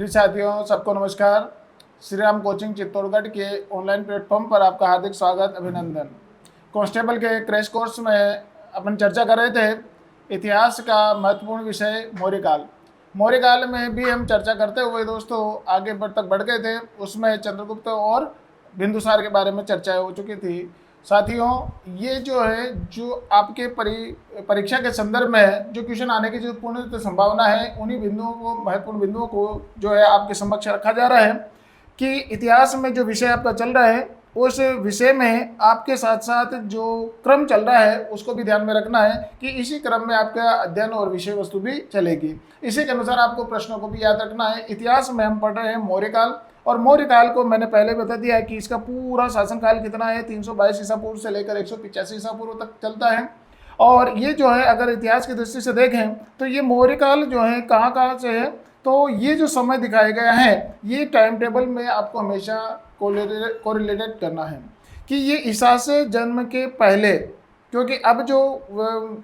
प्रिय साथियों, सबको नमस्कार। श्री राम कोचिंग चित्तौड़गढ़ के ऑनलाइन प्लेटफॉर्म पर आपका हार्दिक स्वागत, अभिनंदन। कांस्टेबल के क्रैश कोर्स में अपन चर्चा कर रहे थे इतिहास का महत्वपूर्ण विषय मौर्यकाल। मौर्यकाल में भी हम चर्चा करते हुए दोस्तों आगे तक बढ़ गए थे। उसमें चंद्रगुप्त और बिंदुसार के बारे में चर्चा हो चुकी थी। साथियों, ये जो है जो आपके परीक्षा के संदर्भ में जो क्वेश्चन आने की जो पूर्ण संभावना है, उन्हीं बिंदुओं को, महत्वपूर्ण बिंदुओं को जो है आपके समक्ष रखा जा रहा है कि इतिहास में जो विषय आपका चल रहा है उस विषय में आपके साथ साथ जो क्रम चल रहा है उसको भी ध्यान में रखना है कि इसी क्रम में आपका अध्ययन और विषय वस्तु भी चलेगी। इसी के अनुसार आपको प्रश्नों को भी याद रखना है। इतिहास में हम पढ़ रहे हैं मौर्यकाल, और मौर्यकाल को मैंने पहले बता दिया है कि इसका पूरा शासनकाल कितना है, 322 ईसा पूर्व से लेकर 185 ईसा पूर्व तक चलता है। और ये जो है अगर इतिहास की दृष्टि से देखें तो ये मौर्यकाल जो है कहाँ कहाँ से है, तो ये जो समय दिखाया गया है ये टाइम टेबल में आपको हमेशा कोरिलेटेड करना है कि ये ईसा से जन्म के पहले, क्योंकि अब जो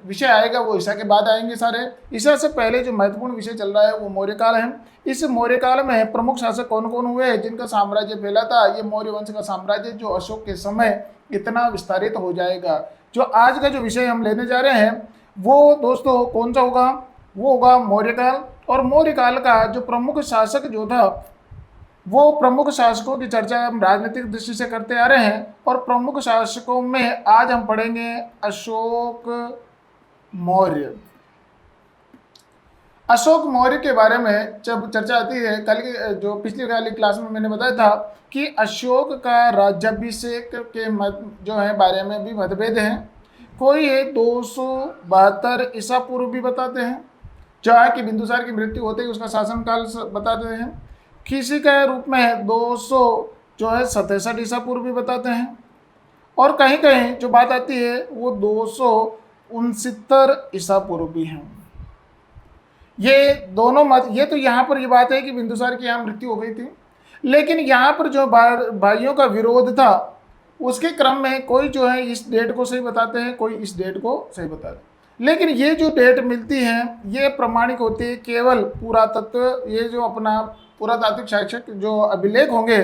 विषय आएगा वो ईसा के बाद आएंगे सारे। ईसा से पहले जो महत्वपूर्ण विषय चल रहा है वो मौर्यकाल है। इस मौर्यकाल में प्रमुख शासक कौन कौन हुए जिनका साम्राज्य फैला था। ये मौर्य वंश का साम्राज्य जो अशोक के समय इतना विस्तारित हो जाएगा। जो आज का जो विषय हम लेने जा रहे हैं वो दोस्तों कौन सा होगा, वो होगा मौर्यकाल। और मौर्यकाल का जो प्रमुख शासक जो था, वो प्रमुख शासकों की चर्चा हम राजनीतिक दृष्टि से करते आ रहे हैं। और प्रमुख शासकों में आज हम पढ़ेंगे अशोक मौर्य। अशोक मौर्य के बारे में जब चर्चा आती है, कल की जो पिछली वाली क्लास में मैंने बताया था कि अशोक का राज्याभिषेक के जो है बारे में भी मतभेद हैं। कोई 272 ईसा पूर्व भी बताते हैं, जहाँ की बिंदुसार की मृत्यु होते ही उसका शासनकाल बताते हैं। किसी के रूप में 200 जो है 67 ईसा पूर्व भी बताते हैं। और कहीं कहीं जो बात आती है वो 269 ईसा पूर्व भी हैं। ये दोनों मत, ये तो यहाँ पर ये बात है कि बिंदुसार की यहाँ मृत्यु हो गई थी, लेकिन यहाँ पर जो भाइयों का विरोध था उसके क्रम में कोई जो है इस डेट को सही बताते हैं, कोई इस डेट को सही बताते हैं। लेकिन ये जो डेट मिलती है ये प्रमाणिक होती है केवल पुरातत्व, ये जो अपना पुरातात्विक शैक्षिक जो अभिलेख होंगे,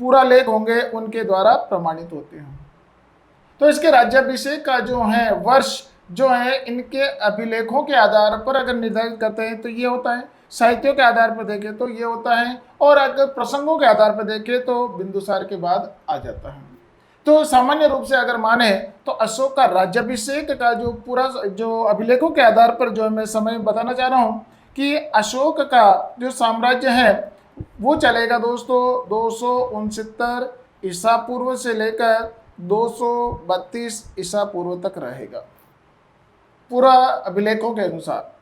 पूरा लेख होंगे, उनके द्वारा प्रमाणित होते हैं। तो इसके राज्याभिषेक का जो है वर्ष जो है इनके अभिलेखों के आधार पर अगर निर्धारित करते हैं तो ये होता है, साहित्यों के आधार पर देखें तो ये होता है, और अगर प्रसंगों के आधार पर देखें तो बिंदुसार के बाद आ जाता है। तो सामान्य रूप से अगर माने तो अशोक का राज्याभिषेक का जो पूरा जो अभिलेखों के आधार पर जो मैं समय बताना चाह रहा हूँ कि अशोक का जो साम्राज्य है वो चलेगा दोस्तों 269 ईसा पूर्व से लेकर 232 ईसा पूर्व तक रहेगा पूरा अभिलेखों के अनुसार।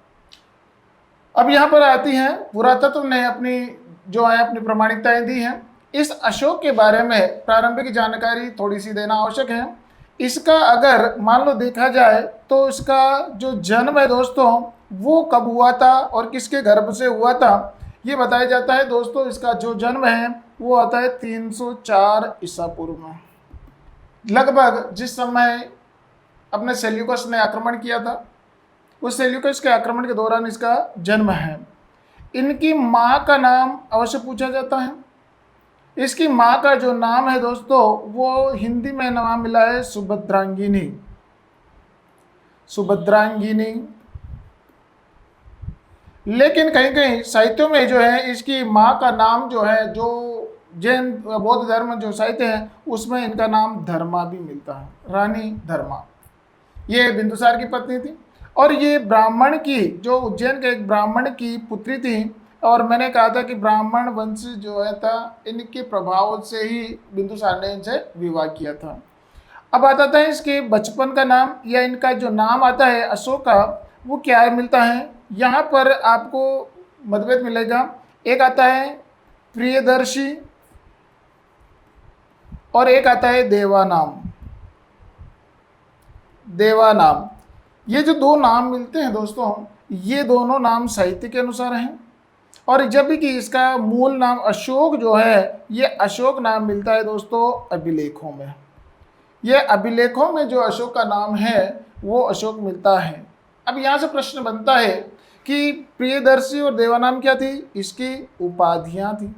अब यहाँ पर आती है पुरातत्व ने अपनी जो है अपनी प्रमाणिकताएं दी हैं। इस अशोक के बारे में प्रारंभिक जानकारी थोड़ी सी देना आवश्यक है। इसका अगर मान लो देखा जाए तो इसका जो जन्म है दोस्तों वो कब हुआ था और किसके गर्भ से हुआ था ये बताया जाता है। दोस्तों इसका जो जन्म है वो आता है 304 ईसा पूर्व में, लगभग जिस समय अपने सेल्यूकस ने आक्रमण किया था उस सेल्यूकस के आक्रमण के दौरान इसका जन्म है। इनकी माँ का नाम अवश्य पूछा जाता है। इसकी माँ का जो नाम है दोस्तों वो हिंदी में नाम मिला है सुभद्रांगिनी। सुभद्रांगिनी। लेकिन कहीं कहीं साहित्यों में जो है इसकी माँ का नाम जो है, जो जैन बौद्ध धर्म जो साहित्य है उसमें इनका नाम धर्मा भी मिलता है, रानी धर्मा। ये बिंदुसार की पत्नी थी और ये ब्राह्मण की, जो उज्जैन के एक ब्राह्मण की पुत्री थी। और मैंने कहा था कि ब्राह्मण वंश जो है था इनके प्रभाव से ही बिंदुसार ने इनसे विवाह किया था। अब आता था इसके बचपन का नाम या इनका जो नाम आता है अशोक का वो क्या मिलता है। यहाँ पर आपको मतभेद मिलेगा। एक आता है प्रियदर्शी और एक आता है देवानाम। देवानाम, ये जो दो नाम मिलते हैं दोस्तों ये दोनों नाम साहित्य के अनुसार हैं। और जब भी कि इसका मूल नाम अशोक जो है ये अशोक नाम मिलता है दोस्तों अभिलेखों में। ये अभिलेखों में जो अशोक का नाम है वो अशोक मिलता है। अब यहाँ से प्रश्न बनता है कि प्रियदर्शी और देवानाम क्या थी, इसकी उपाधियां थी।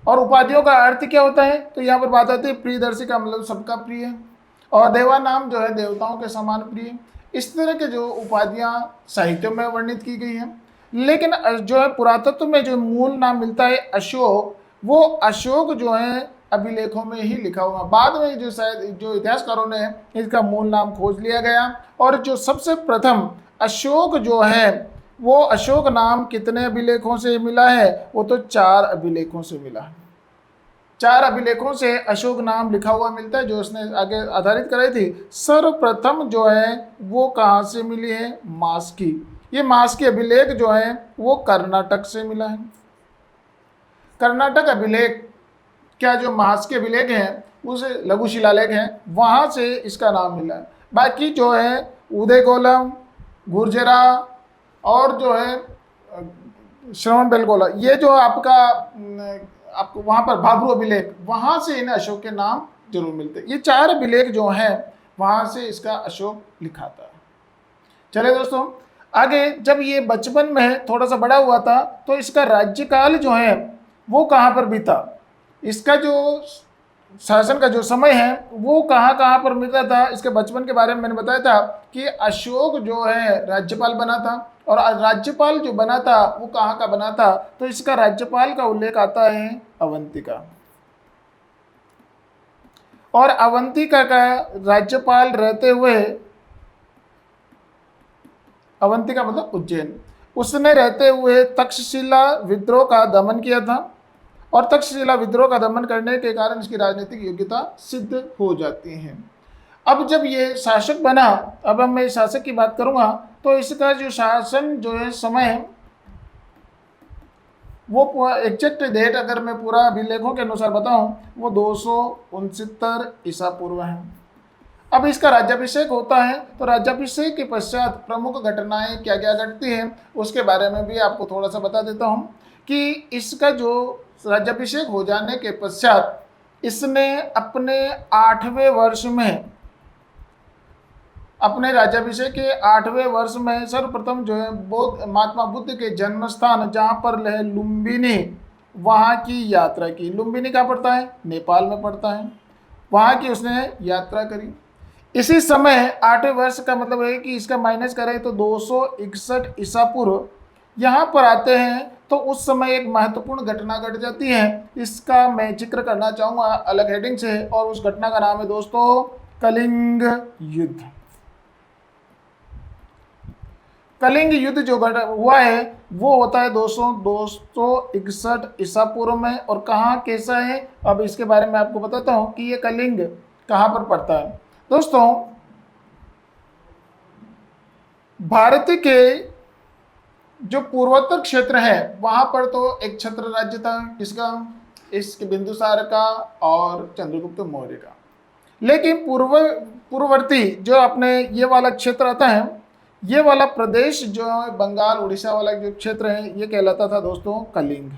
और उपाधियों का अर्थ क्या होता है, तो यहाँ पर बात आती है प्रियदर्शी का मतलब सबका प्रिय, और देवानाम जो है देवताओं के समान प्रिय। इस तरह के जो उपाधियां साहित्य में वर्णित की गई हैं। लेकिन जो है पुरातत्व में जो मूल नाम मिलता है अशोक, वो अशोक जो है अभिलेखों में ही लिखा हुआ। बाद में जो शायद जो इतिहासकारों ने इसका मूल नाम खोज लिया गया, और जो सबसे प्रथम अशोक जो है वो अशोक नाम कितने अभिलेखों से मिला है, वो तो 4 अभिलेखों से मिला है। 4 अभिलेखों से अशोक नाम लिखा हुआ मिलता है, जो उसने आगे आधारित कराई थी। सर्वप्रथम जो है वो कहाँ से मिली है, मास्की। ये मास्की अभिलेख जो है वो कर्नाटक से मिला है। कर्नाटक अभिलेख क्या, जो मास्की अभिलेख हैं उस लघु शिलालेख हैं, वहाँ से इसका नाम मिला है। बाकी जो है उदयकोलम, गुर्जरा और जो है श्रवणबेलगोला, ये जो आपको वहाँ पर भाभरू अभिलेख, वहाँ से इन्हें अशोक के नाम जरूर मिलते हैं। ये 4 अभिलेख जो हैं वहाँ से इसका अशोक लिखाता है। चले दोस्तों आगे, जब ये बचपन में थोड़ा सा बड़ा हुआ था तो इसका राज्यकाल जो है वो कहाँ पर बीता, इसका जो शासन का जो समय है वो कहाँ कहाँ पर मिलता था। इसके बचपन के बारे में मैंने बताया था कि अशोक जो है राज्यपाल बना था, और राज्यपाल जो बना था वो कहाँ का बना था, तो इसका राज्यपाल का उल्लेख आता है अवंतिका। और अवंतिका का राज्यपाल रहते हुए, अवंतिका मतलब उज्जैन, उसने रहते हुए तक्षशिला विद्रोह का दमन किया था, और तक्षशिला विद्रोह का दमन करने के कारण इसकी राजनीतिक योग्यता सिद्ध हो जाती है। अब जब ये शासक बना, अब मैं शासक की बात करूंगा, तो इसका जो शासन जो है समय, वो एग्जैक्ट डेट अगर मैं पूरा अभिलेखों के अनुसार बताऊं, वो 269 ईसा पूर्व है। अब इसका राज्याभिषेक होता है, तो राज्याभिषेक के पश्चात प्रमुख घटनाएं क्या क्या घटती हैं उसके बारे में भी आपको थोड़ा सा बता देता हूं कि इसका जो राज्याभिषेक हो जाने के पश्चात इसने अपने 8वें वर्ष में, अपने राज्याभिषेक के 8वें वर्ष में सर्वप्रथम जो है महात्मा बुद्ध के जन्म स्थान जहाँ पर है लुम्बिनी, वहाँ की यात्रा की। लुम्बिनी कहाँ पड़ता है, नेपाल में पड़ता है, वहाँ की उसने यात्रा करी। इसी समय 8वें वर्ष का मतलब है कि इसका माइनस करें तो 261 ईसा पूर्व यहाँ पर आते हैं, तो उस समय एक महत्वपूर्ण घटना घट जाती है। इसका मैं जिक्र करना चाहूँगा अलग हेडिंग से, और उस घटना का नाम है दोस्तों कलिंग युद्ध। कलिंग युद्ध जो हुआ है वो होता है 261 ईसा पूर्व में, और कहाँ कैसा है अब इसके बारे में आपको बताता हूँ कि ये कलिंग कहाँ पर पड़ता है। दोस्तों भारत के जो पूर्वोत्तर क्षेत्र है वहाँ पर तो एक छत्र राज्य था, किसका, इसके बिंदुसार का और चंद्रगुप्त मौर्य का। लेकिन पूर्ववर्ती जो अपने ये वाला क्षेत्र आता है, ये वाला प्रदेश जो है बंगाल उड़ीसा वाला जो क्षेत्र है, ये कहलाता था दोस्तों कलिंग।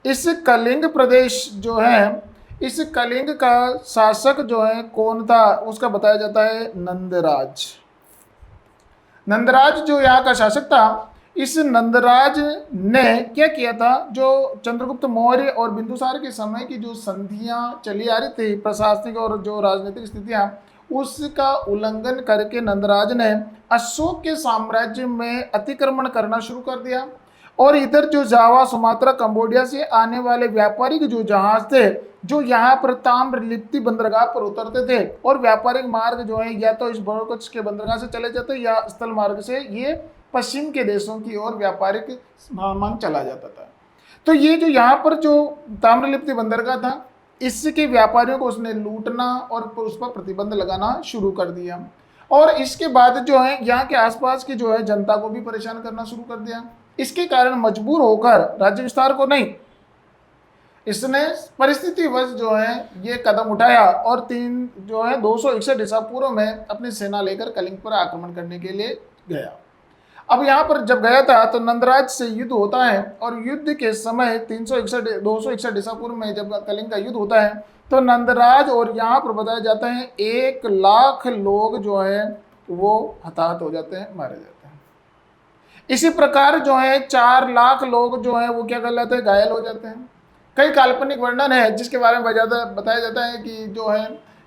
इस कलिंग प्रदेश जो है, इस कलिंग का शासक जो है कौन था, उसका बताया जाता है नंदराज। नंदराज जो यहाँ का शासक था, इस नंदराज ने क्या किया था, जो चंद्रगुप्त मौर्य और बिंदुसार के समय की जो संधियां चली आ रही थी, प्रशासनिक और जो राजनीतिक स्थितियां, उसका उल्लंघन करके नंदराज ने अशोक के साम्राज्य में अतिक्रमण करना शुरू कर दिया। और इधर जो जावा, सुमात्रा, कंबोडिया से आने वाले व्यापारिक जो जहाज थे, जो यहाँ पर ताम्रलिप्ति बंदरगाह पर उतरते थे, और व्यापारिक मार्ग जो है या तो इस बड़ौकच्छ के बंदरगाह से चले जाते या स्थल मार्ग से ये पश्चिम के देशों की ओर व्यापारिक सामान चला जाता था। तो ये जो यहाँ पर जो ताम्रलिप्ति बंदरगाह था, इसके व्यापारियों को उसने लूटना और उस पर प्रतिबंध लगाना शुरू कर दिया। और इसके बाद जो है यहाँ के आसपास की जो है जनता को भी परेशान करना शुरू कर दिया। इसके कारण मजबूर होकर राज्य विस्तार को नहीं, इसने परिस्थितिवश जो है ये कदम उठाया और 261 ईसा पूर्व में अपनी सेना लेकर कलिंग पर आक्रमण करने के लिए गया। अब यहाँ पर जब गया था तो नंदराज से युद्ध होता है, और युद्ध के समय 261 ईसा पूर्व में जब कलिंग का युद्ध होता है तो नंदराज और यहाँ पर बताया जाता है 1 लाख लोग जो है वो हताहत हो जाते हैं, मारे जाते हैं। इसी प्रकार जो है 4 लाख लोग जो हैं वो क्या कर लेते हैं, घायल हो जाते हैं। कई काल्पनिक वर्णन है जिसके बारे में बताया जाता है कि जो है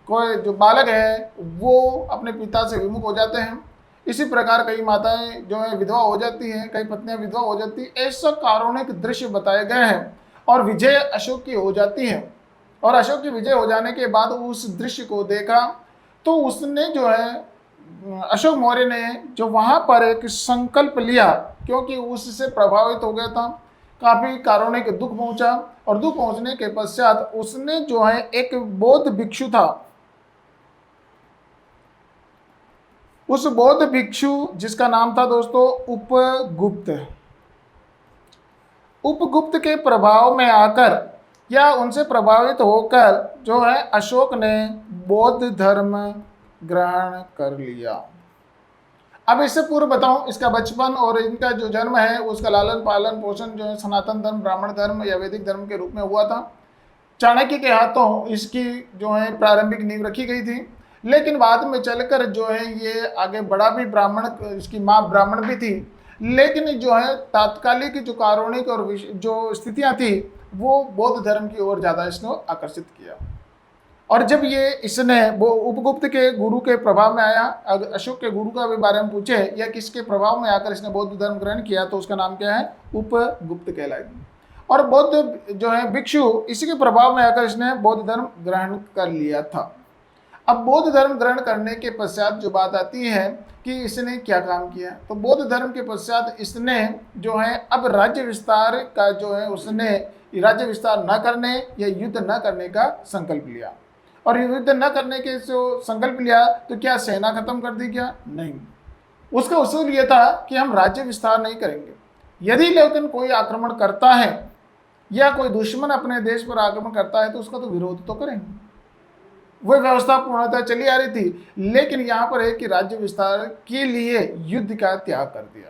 कोई जो बालक है वो अपने पिता से विमुख हो जाते हैं। इसी प्रकार कई माताएं जो है विधवा हो जाती हैं, कई पत्नियां विधवा हो जाती हैं। ऐसा कारुणिक दृश्य बताए गए हैं। और विजय अशोक की हो जाती है, और अशोक की विजय हो जाने के बाद उस दृश्य को देखा तो उसने जो है अशोक मौर्य ने जो वहाँ पर एक संकल्प लिया, क्योंकि उससे प्रभावित हो गया था, काफ़ी कारुणिक दुख पहुँचा। और दुख पहुँचने के पश्चात उसने जो है एक बौद्ध भिक्षु था, उस बौद्ध भिक्षु जिसका नाम था दोस्तों उपगुप्त, उपगुप्त के प्रभाव में आकर या उनसे प्रभावित होकर जो है अशोक ने बौद्ध धर्म ग्रहण कर लिया। अब इससे पूर्व बताऊं, इसका बचपन और इनका जो जन्म है उसका लालन पालन पोषण जो है सनातन धर्म, ब्राह्मण धर्म या वैदिक धर्म के रूप में हुआ था। चाणक्य के हाथों इसकी जो है प्रारंभिक नींव रखी गई थी, लेकिन बाद में चलकर जो है ये आगे बढ़ा भी। ब्राह्मण, इसकी माँ ब्राह्मण भी थी, लेकिन जो है तात्कालिक जो कारुणिक और जो स्थितियां थी वो बौद्ध धर्म की ओर ज़्यादा इसने आकर्षित किया। और जब ये इसने वो उपगुप्त के गुरु के प्रभाव में आया, अगर अशोक के गुरु का भी बारे में पूछे या किसके प्रभाव में आकर इसने बौद्ध धर्म ग्रहण किया तो उसका नाम क्या है, उपगुप्त कहलाएगी। और बौद्ध जो है भिक्षु, इसी के प्रभाव में आकर इसने बौद्ध धर्म ग्रहण कर लिया था। अब बौद्ध धर्म ग्रहण करने के पश्चात जो बात आती है कि इसने क्या काम किया, तो बौद्ध धर्म के पश्चात इसने जो है अब राज्य विस्तार का जो है उसने राज्य विस्तार न करने या युद्ध न करने का संकल्प लिया। और युद्ध न करने के जो संकल्प लिया तो क्या सेना खत्म कर दी क्या, नहीं। उसका उसूल ये था कि हम राज्य विस्तार नहीं करेंगे। यदि लेकिन कोई आक्रमण करता है या कोई दुश्मन अपने देश पर आक्रमण करता है तो उसका तो विरोध तो करेंगे। वह व्यवस्था पूर्णतः चली आ रही थी, लेकिन यहाँ पर है कि राज्य विस्तार के लिए युद्ध का त्याग कर दिया।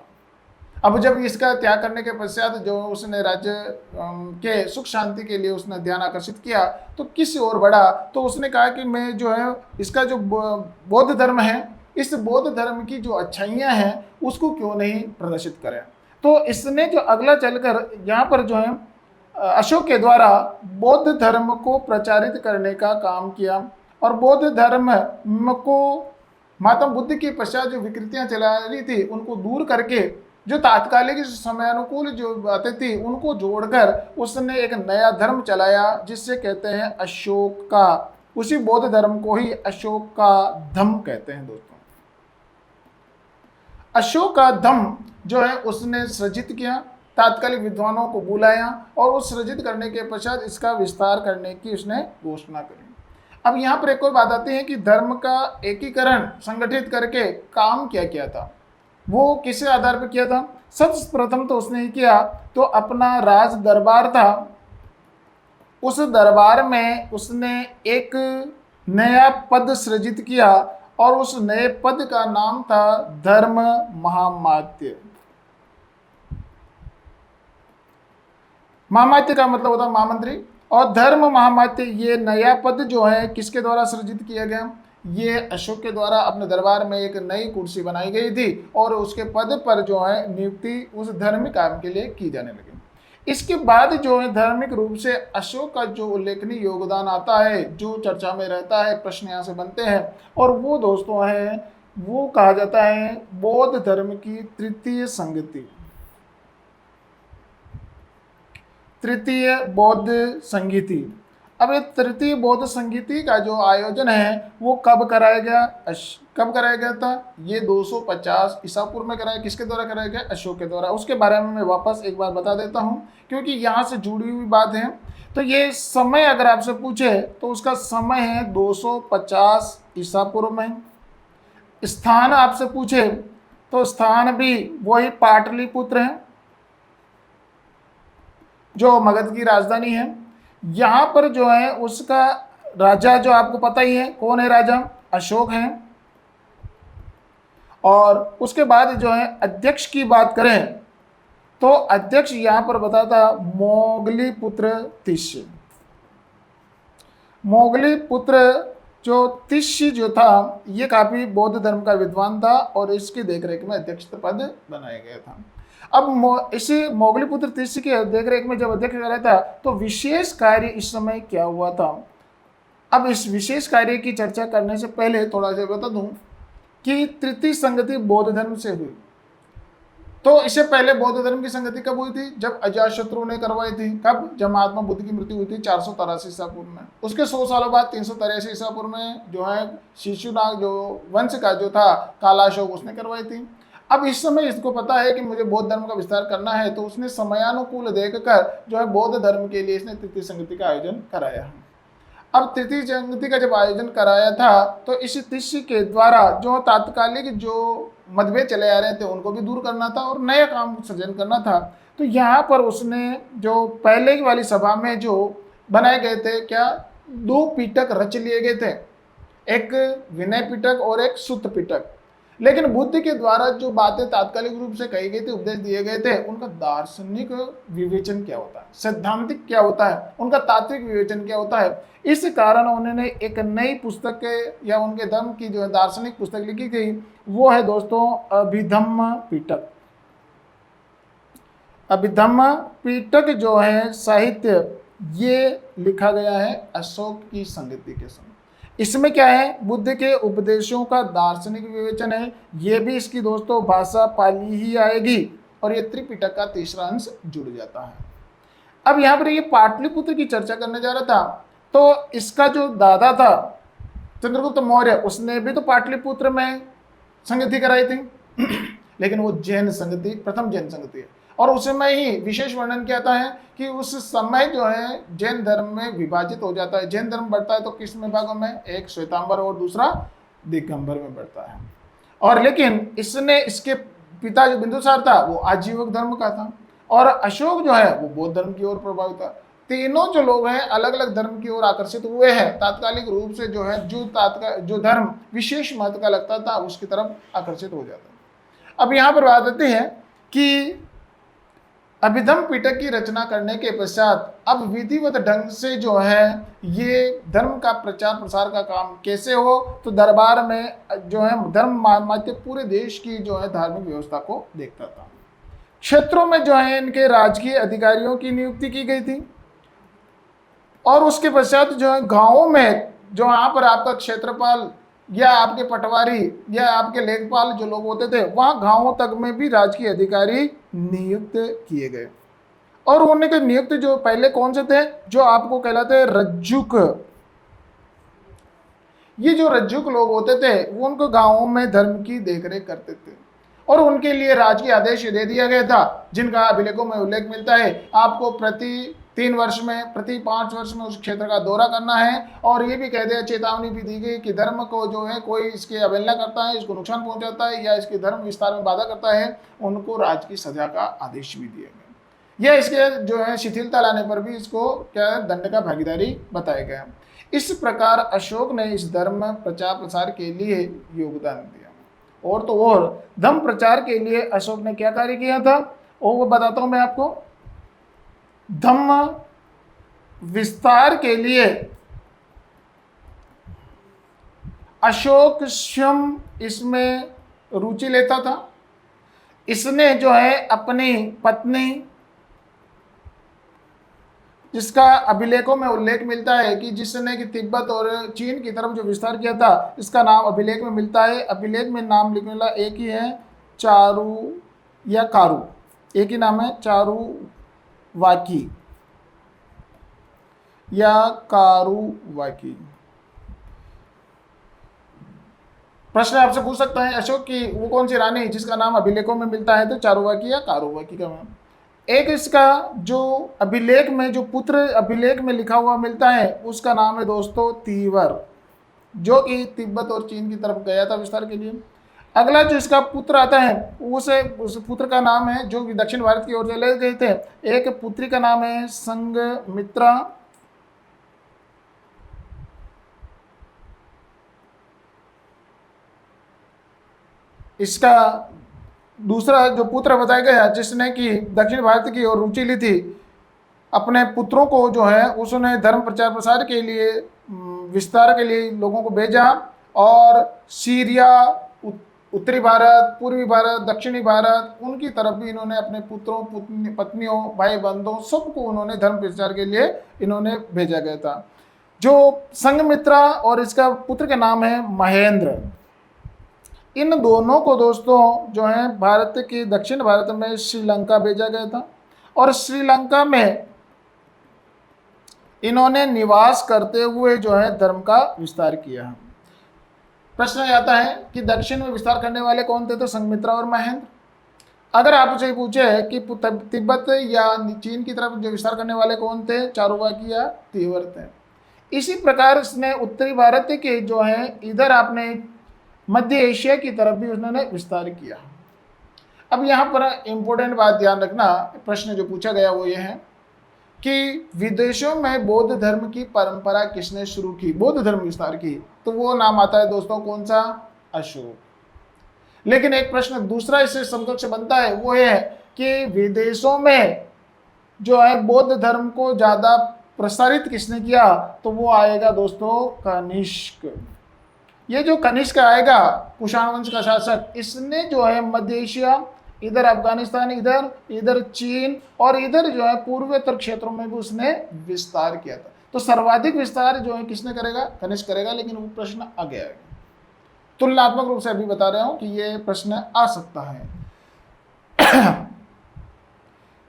अब जब इसका त्याग करने के पश्चात जो उसने राज्य के सुख शांति के लिए उसने ध्यान आकर्षित किया तो किस ओर बढ़ा, तो उसने कहा कि मैं जो है इसका जो बौद्ध धर्म है, इस बौद्ध धर्म की जो अच्छाइयाँ हैं उसको क्यों नहीं प्रदर्शित करें। तो इसने जो अगला चलकर यहाँ पर जो है अशोक के द्वारा बौद्ध धर्म को प्रचारित करने का काम किया। और बौद्ध धर्म को महात्मा बुद्ध के पश्चात जो विकृतियाँ चला रही थी उनको दूर करके जो तात्कालिक समय अनुकूल जो बातें थी उनको जोड़कर उसने एक नया धर्म चलाया जिससे कहते हैं अशोक का। उसी बौद्ध धर्म को ही अशोक का धम्म कहते हैं दोस्तों। अशोक का धम्म जो है उसने सृजित किया, तात्कालिक विद्वानों को बुलाया और उस सृजित करने के पश्चात इसका विस्तार करने की उसने घोषणा करी। अब यहाँ पर एक और बात आती है कि धर्म का एकीकरण संगठित करके काम क्या किया था, वो किस आधार पर किया था। सबसे प्रथम तो उसने किया तो अपना राज दरबार था, उस दरबार में उसने एक नया पद सृजित किया और उस नए पद का नाम था धर्म महामात्य। महामात्य का मतलब होता है महामंत्री, और धर्म महामात्य ये नया पद जो है किसके द्वारा सृजित किया गया, ये अशोक के द्वारा अपने दरबार में एक नई कुर्सी बनाई गई थी और उसके पद पर जो है नियुक्ति उस धार्मिक काम के लिए की जाने लगी। इसके बाद जो है धार्मिक रूप से अशोक का जो उल्लेखनीय योगदान आता है, जो चर्चा में रहता है, प्रश्न यहाँ से बनते हैं, और वो दोस्तों है वो कहा जाता है बौद्ध धर्म की तृतीय संगति। तृतीय बौद्ध संगीति। अब ये तृतीय बौद्ध संगीति का जो आयोजन है वो कब कराया गया, कब कराया गया था, ये 250 ईसा पूर्व में कराया। किसके द्वारा कराया गया, अशोक के द्वारा। उसके बारे में मैं वापस एक बार बता देता हूँ क्योंकि यहाँ से जुड़ी हुई बात है। तो ये समय अगर आपसे पूछे तो उसका समय है 250 ईसा पूर्व में। स्थान आपसे पूछे तो स्थान भी वही पाटलिपुत्र है जो मगध की राजधानी है। यहाँ पर जो है उसका राजा जो आपको पता ही है कौन है, राजा अशोक हैं। और उसके बाद जो है अध्यक्ष की बात करें तो अध्यक्ष यहाँ पर बताता मोगली पुत्र तिष्य। मोगली पुत्र जो तिष्य जो था ये काफी बौद्ध धर्म का विद्वान था और इसकी देखरेख में अध्यक्ष पद बनाया गया था। अब इसे मोगलीपुत्र तिष्य की देखरेख में जब अध्यक्ष रहा था तो विशेष कार्य इस समय क्या हुआ था। अब इस विशेष कार्य की चर्चा करने से पहले थोड़ा सा बता दूं कि तृतीय संगति बौद्ध धर्म से हुई। तो इससे पहले बौद्ध धर्म की संगति कब हुई थी? जब अजातशत्रु ने करवाई थी। कब? जब महात्मा बुद्ध की मृत्यु हुई थी 483 ईसा पूर्व में। उसके 100 सालों बाद 383 ईसा पूर्व में जो है शिशुनाग जो वंश का जो था कालाशोक उसने करवाई थी। अब इस समय इसको पता है कि मुझे बौद्ध धर्म का विस्तार करना है, तो उसने समयानुकूल देखकर जो है बौद्ध धर्म के लिए इसने तृतीय संगति का आयोजन कराया। अब तृतीय संगति का जब आयोजन कराया था तो इस तिष्य के द्वारा जो तात्कालिक जो मतभेद चले आ रहे थे उनको भी दूर करना था और नया काम सृजन करना था। तो यहाँ पर उसने जो पहले वाली सभा में जो बनाए गए थे, क्या 2 पिटक रच लिए गए थे, एक विनय पिटक और एक सुत्त पिटक। लेकिन बुद्ध के द्वारा जो बातें तात्कालिक रूप से कही गई थी, उपदेश दिए गए थे, उनका दार्शनिक विवेचन क्या होता है, सैद्धांतिक क्या होता है, उनका तात्विक विवेचन क्या होता है, इस कारण उन्होंने एक नई पुस्तक या उनके धर्म की जो है दार्शनिक पुस्तक लिखी गई, वो है दोस्तों अभिधम्म पिटक। अभिधम्म पिटक जो है साहित्य ये लिखा गया है अशोक की संगति के समय। इसमें क्या है? बुद्ध के उपदेशों का दार्शनिक विवेचन है। ये भी इसकी दोस्तों भाषा पाली ही आएगी और ये त्रिपिटक का तीसरा अंश जुड़ जाता है। अब यहाँ पर ये पाटलिपुत्र की चर्चा करने जा रहा था, तो इसका जो दादा था चंद्रगुप्त मौर्य, उसने भी तो पाटलिपुत्र में संगति कराई थी लेकिन वो जैन संगति, प्रथम जैन संगति है। और उसमें ही विशेष वर्णन क्या आता है कि उस समय जो है जैन धर्म में विभाजित हो जाता है। जैन धर्म बढ़ता है तो किस में भागों में? एक श्वेतांबर और दूसरा दिगंबर में बढ़ता है। और लेकिन इसने इसके पिता जो बिंदुसार था वो आजीवक धर्म का था और अशोक जो है वो बौद्ध धर्म की ओर प्रभावित था। तीनों जो लोग हैं अलग अलग धर्म की ओर आकर्षित हुए हैं। तात्कालिक रूप से जो है जो धर्म विशेष महत्व का लगता था उसकी तरफ आकर्षित हो जाता है। अब यहाँ पर बात आती है कि अभिधम्म पिटक की रचना करने के पश्चात अब विधिवत ढंग से जो है ये धर्म का प्रचार प्रसार का काम कैसे हो, तो दरबार में जो है धर्म माध्य पूरे देश की जो है धार्मिक व्यवस्था को देखता था। क्षेत्रों में जो है इनके राजकीय अधिकारियों की नियुक्ति की गई थी और उसके पश्चात जो है गाँवों में जो यहाँ पर आपका क्षेत्रपाल या आपके पटवारी या आपके लेखपाल जो लोग होते थे, वहाँ गांवों तक में भी राजकीय अधिकारी नियुक्त किए गए। और उनके नियुक्त जो पहले कौन से थे? जो आपको कहलाते हैं रज्जुक। ये जो रज्जुक लोग होते थे वो उनको गांवों में धर्म की देखरेख करते थे और उनके लिए राजकीय आदेश दे दिया गया था, जिनका अभिलेखों में उल्लेख मिलता है। आपको प्रति 3 वर्ष में, प्रति 5 वर्ष में उस क्षेत्र का दौरा करना है और ये भी कह दिया, चेतावनी भी दी गई कि धर्म को जो है कोई इसकी अवहेलना करता है, इसको नुकसान पहुंचाता है या इसके धर्म विस्तार में बाधा करता है, उनको राज की सजा का आदेश भी दिया गया। यह इसके जो है शिथिलता लाने पर भी इसको क्या दंड का भागीदारी बताया गया। इस प्रकार अशोक ने इस धर्म प्रचार प्रसार के लिए योगदान दिया। और तो और धर्म प्रचार के लिए अशोक ने क्या कार्य किया था और वो बताता हूं मैं आपको। धम्म विस्तार के लिए अशोक स्वयं इसमें रुचि लेता था। इसने जो है अपनी पत्नी, जिसका अभिलेखों में उल्लेख मिलता है कि जिसने कि तिब्बत और चीन की तरफ जो विस्तार किया था, इसका नाम अभिलेख में मिलता है। अभिलेख में नाम लिखने वाला एक ही है, चारू या कारू, एक ही नाम है, चारुवाकी या कारुवाकी। प्रश्न आपसे पूछ सकता है अशोक की वो कौन सी रानी जिसका नाम अभिलेखों में मिलता है, तो चारुवाकी या कारुवाकी का नाम। एक इसका जो अभिलेख में जो पुत्र अभिलेख में लिखा हुआ मिलता है उसका नाम है दोस्तों तीवर, जो कि तिब्बत और चीन की तरफ गया था विस्तार के लिए। अगला जो इसका पुत्र आता है उस पुत्र का नाम है जो कि दक्षिण भारत की ओर चले गए थे। एक पुत्री का नाम है संघमित्रा, इसका दूसरा जो पुत्र बताया गया जिसने कि दक्षिण भारत की ओर रुचि ली थी, अपने पुत्रों को जो है उसने धर्म प्रचार प्रसार के लिए विस्तार के लिए लोगों को भेजा और सीरिया, उत्तरी भारत, पूर्वी भारत, दक्षिणी भारत, उनकी तरफ भी इन्होंने अपने पुत्रों, पत्नियों, भाई बंधुओं सबको उन्होंने धर्म प्रचार के लिए इन्होंने भेजा गया था। जो संघमित्रा और इसका पुत्र का नाम है महेंद्र, इन दोनों को दोस्तों जो है भारत के दक्षिण भारत में श्रीलंका भेजा गया था और श्रीलंका में इन्होंने निवास करते हुए जो है धर्म का विस्तार किया। प्रश्न आता है कि दक्षिण में विस्तार करने वाले कौन थे? तो संघमित्रा और महेंद्र। अगर आपसे पूछे कि तिब्बत या चीन की तरफ जो विस्तार करने वाले कौन थे? चारुवाकी या तीव्र थे। इसी प्रकार उसने उत्तरी भारत के जो है इधर आपने मध्य एशिया की तरफ भी उन्होंने विस्तार किया। अब यहाँ पर इंपॉर्टेंट बात ध्यान रखना, प्रश्न जो पूछा गया वो ये है कि विदेशों में बौद्ध धर्म की परंपरा किसने शुरू की, बौद्ध धर्म विस्तार की? तो वो नाम आता है दोस्तों कौन सा? अशोक। लेकिन एक प्रश्न दूसरा इससे समकक्ष बनता है, वो है कि विदेशों में जो है बौद्ध धर्म को ज्यादा प्रसारित किसने किया? तो वो आएगा दोस्तों कनिष्क। ये जो कनिष्क आएगा, कुषाण वंश का शासक, इसने जो है मध्य एशिया, इधर अफगानिस्तान, इधर चीन और इधर जो है पूर्वोत्तर क्षेत्रों में भी उसने विस्तार किया था। तो सर्वाधिक विस्तार जो है किसने करेगा? कनिष्क करेगा। लेकिन वो प्रश्न आगे आएगा, तुलनात्मक रूप से अभी बता रहा हूं कि ये प्रश्न आ सकता है।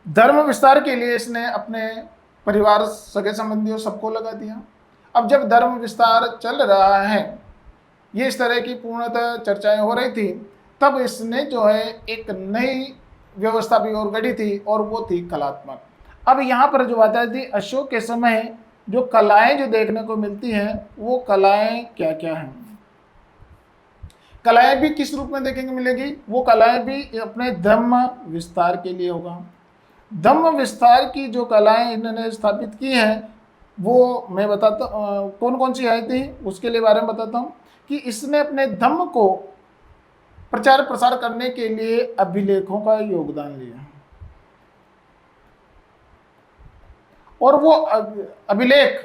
धर्म विस्तार के लिए इसने अपने परिवार, सगे संबंधियों सबको लगा दिया। अब जब धर्म विस्तार चल रहा है, ये इस तरह की पूर्णतः चर्चाएं हो रही थी, तब इसने जो है एक नई व्यवस्था भी और गढ़ी थी और वो थी कलात्मक। अब यहाँ पर जो बात थी, अशोक के समय जो कलाएं जो देखने को मिलती हैं वो कलाएं क्या क्या हैं? कलाएं भी किस रूप में देखेंगे मिलेगी? वो कलाएं भी अपने धर्म विस्तार के लिए होगा। धर्म विस्तार की जो कलाएं इन्होंने स्थापित की हैं वो मैं बताता कौन कौन सी आई थी उसके लिए बारे में बताता हूँ कि इसने अपने धर्म को प्रचार प्रसार करने के लिए अभिलेखों का योगदान लिया और वो अभिलेख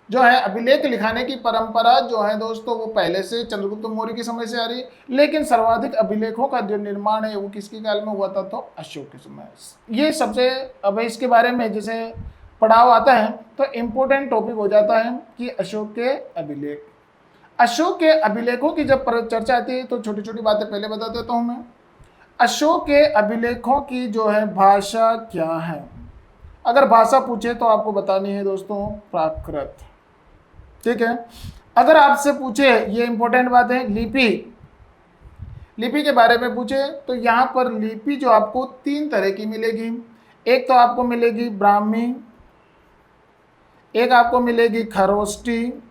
जो है, अभिलेख लिखाने की परंपरा जो है दोस्तों वो पहले से चंद्रगुप्त मौर्य के समय से आ रही है। लेकिन सर्वाधिक अभिलेखों का जो निर्माण है वो किसके काल में हुआ था? तो अशोक के समय। ये सबसे, अब इसके बारे में जैसे पढ़ाव आता है तो इम्पोर्टेंट टॉपिक हो जाता है कि अशोक के अभिलेख। अशोक के अभिलेखों की जब चर्चा आती है तो छोटी छोटी बातें पहले बता देता हूं मैं। अशोक के अभिलेखों की जो है भाषा क्या है? अगर भाषा पूछे तो आपको बतानी है दोस्तों प्राकृत, ठीक है। अगर आपसे पूछे, ये इंपॉर्टेंट बात है, लिपि, लिपि के बारे में पूछे तो यहाँ पर लिपि जो आपको तीन तरह की मिलेगी। एक तो आपको मिलेगी ब्राह्मी, एक आपको मिलेगी खरोष्टी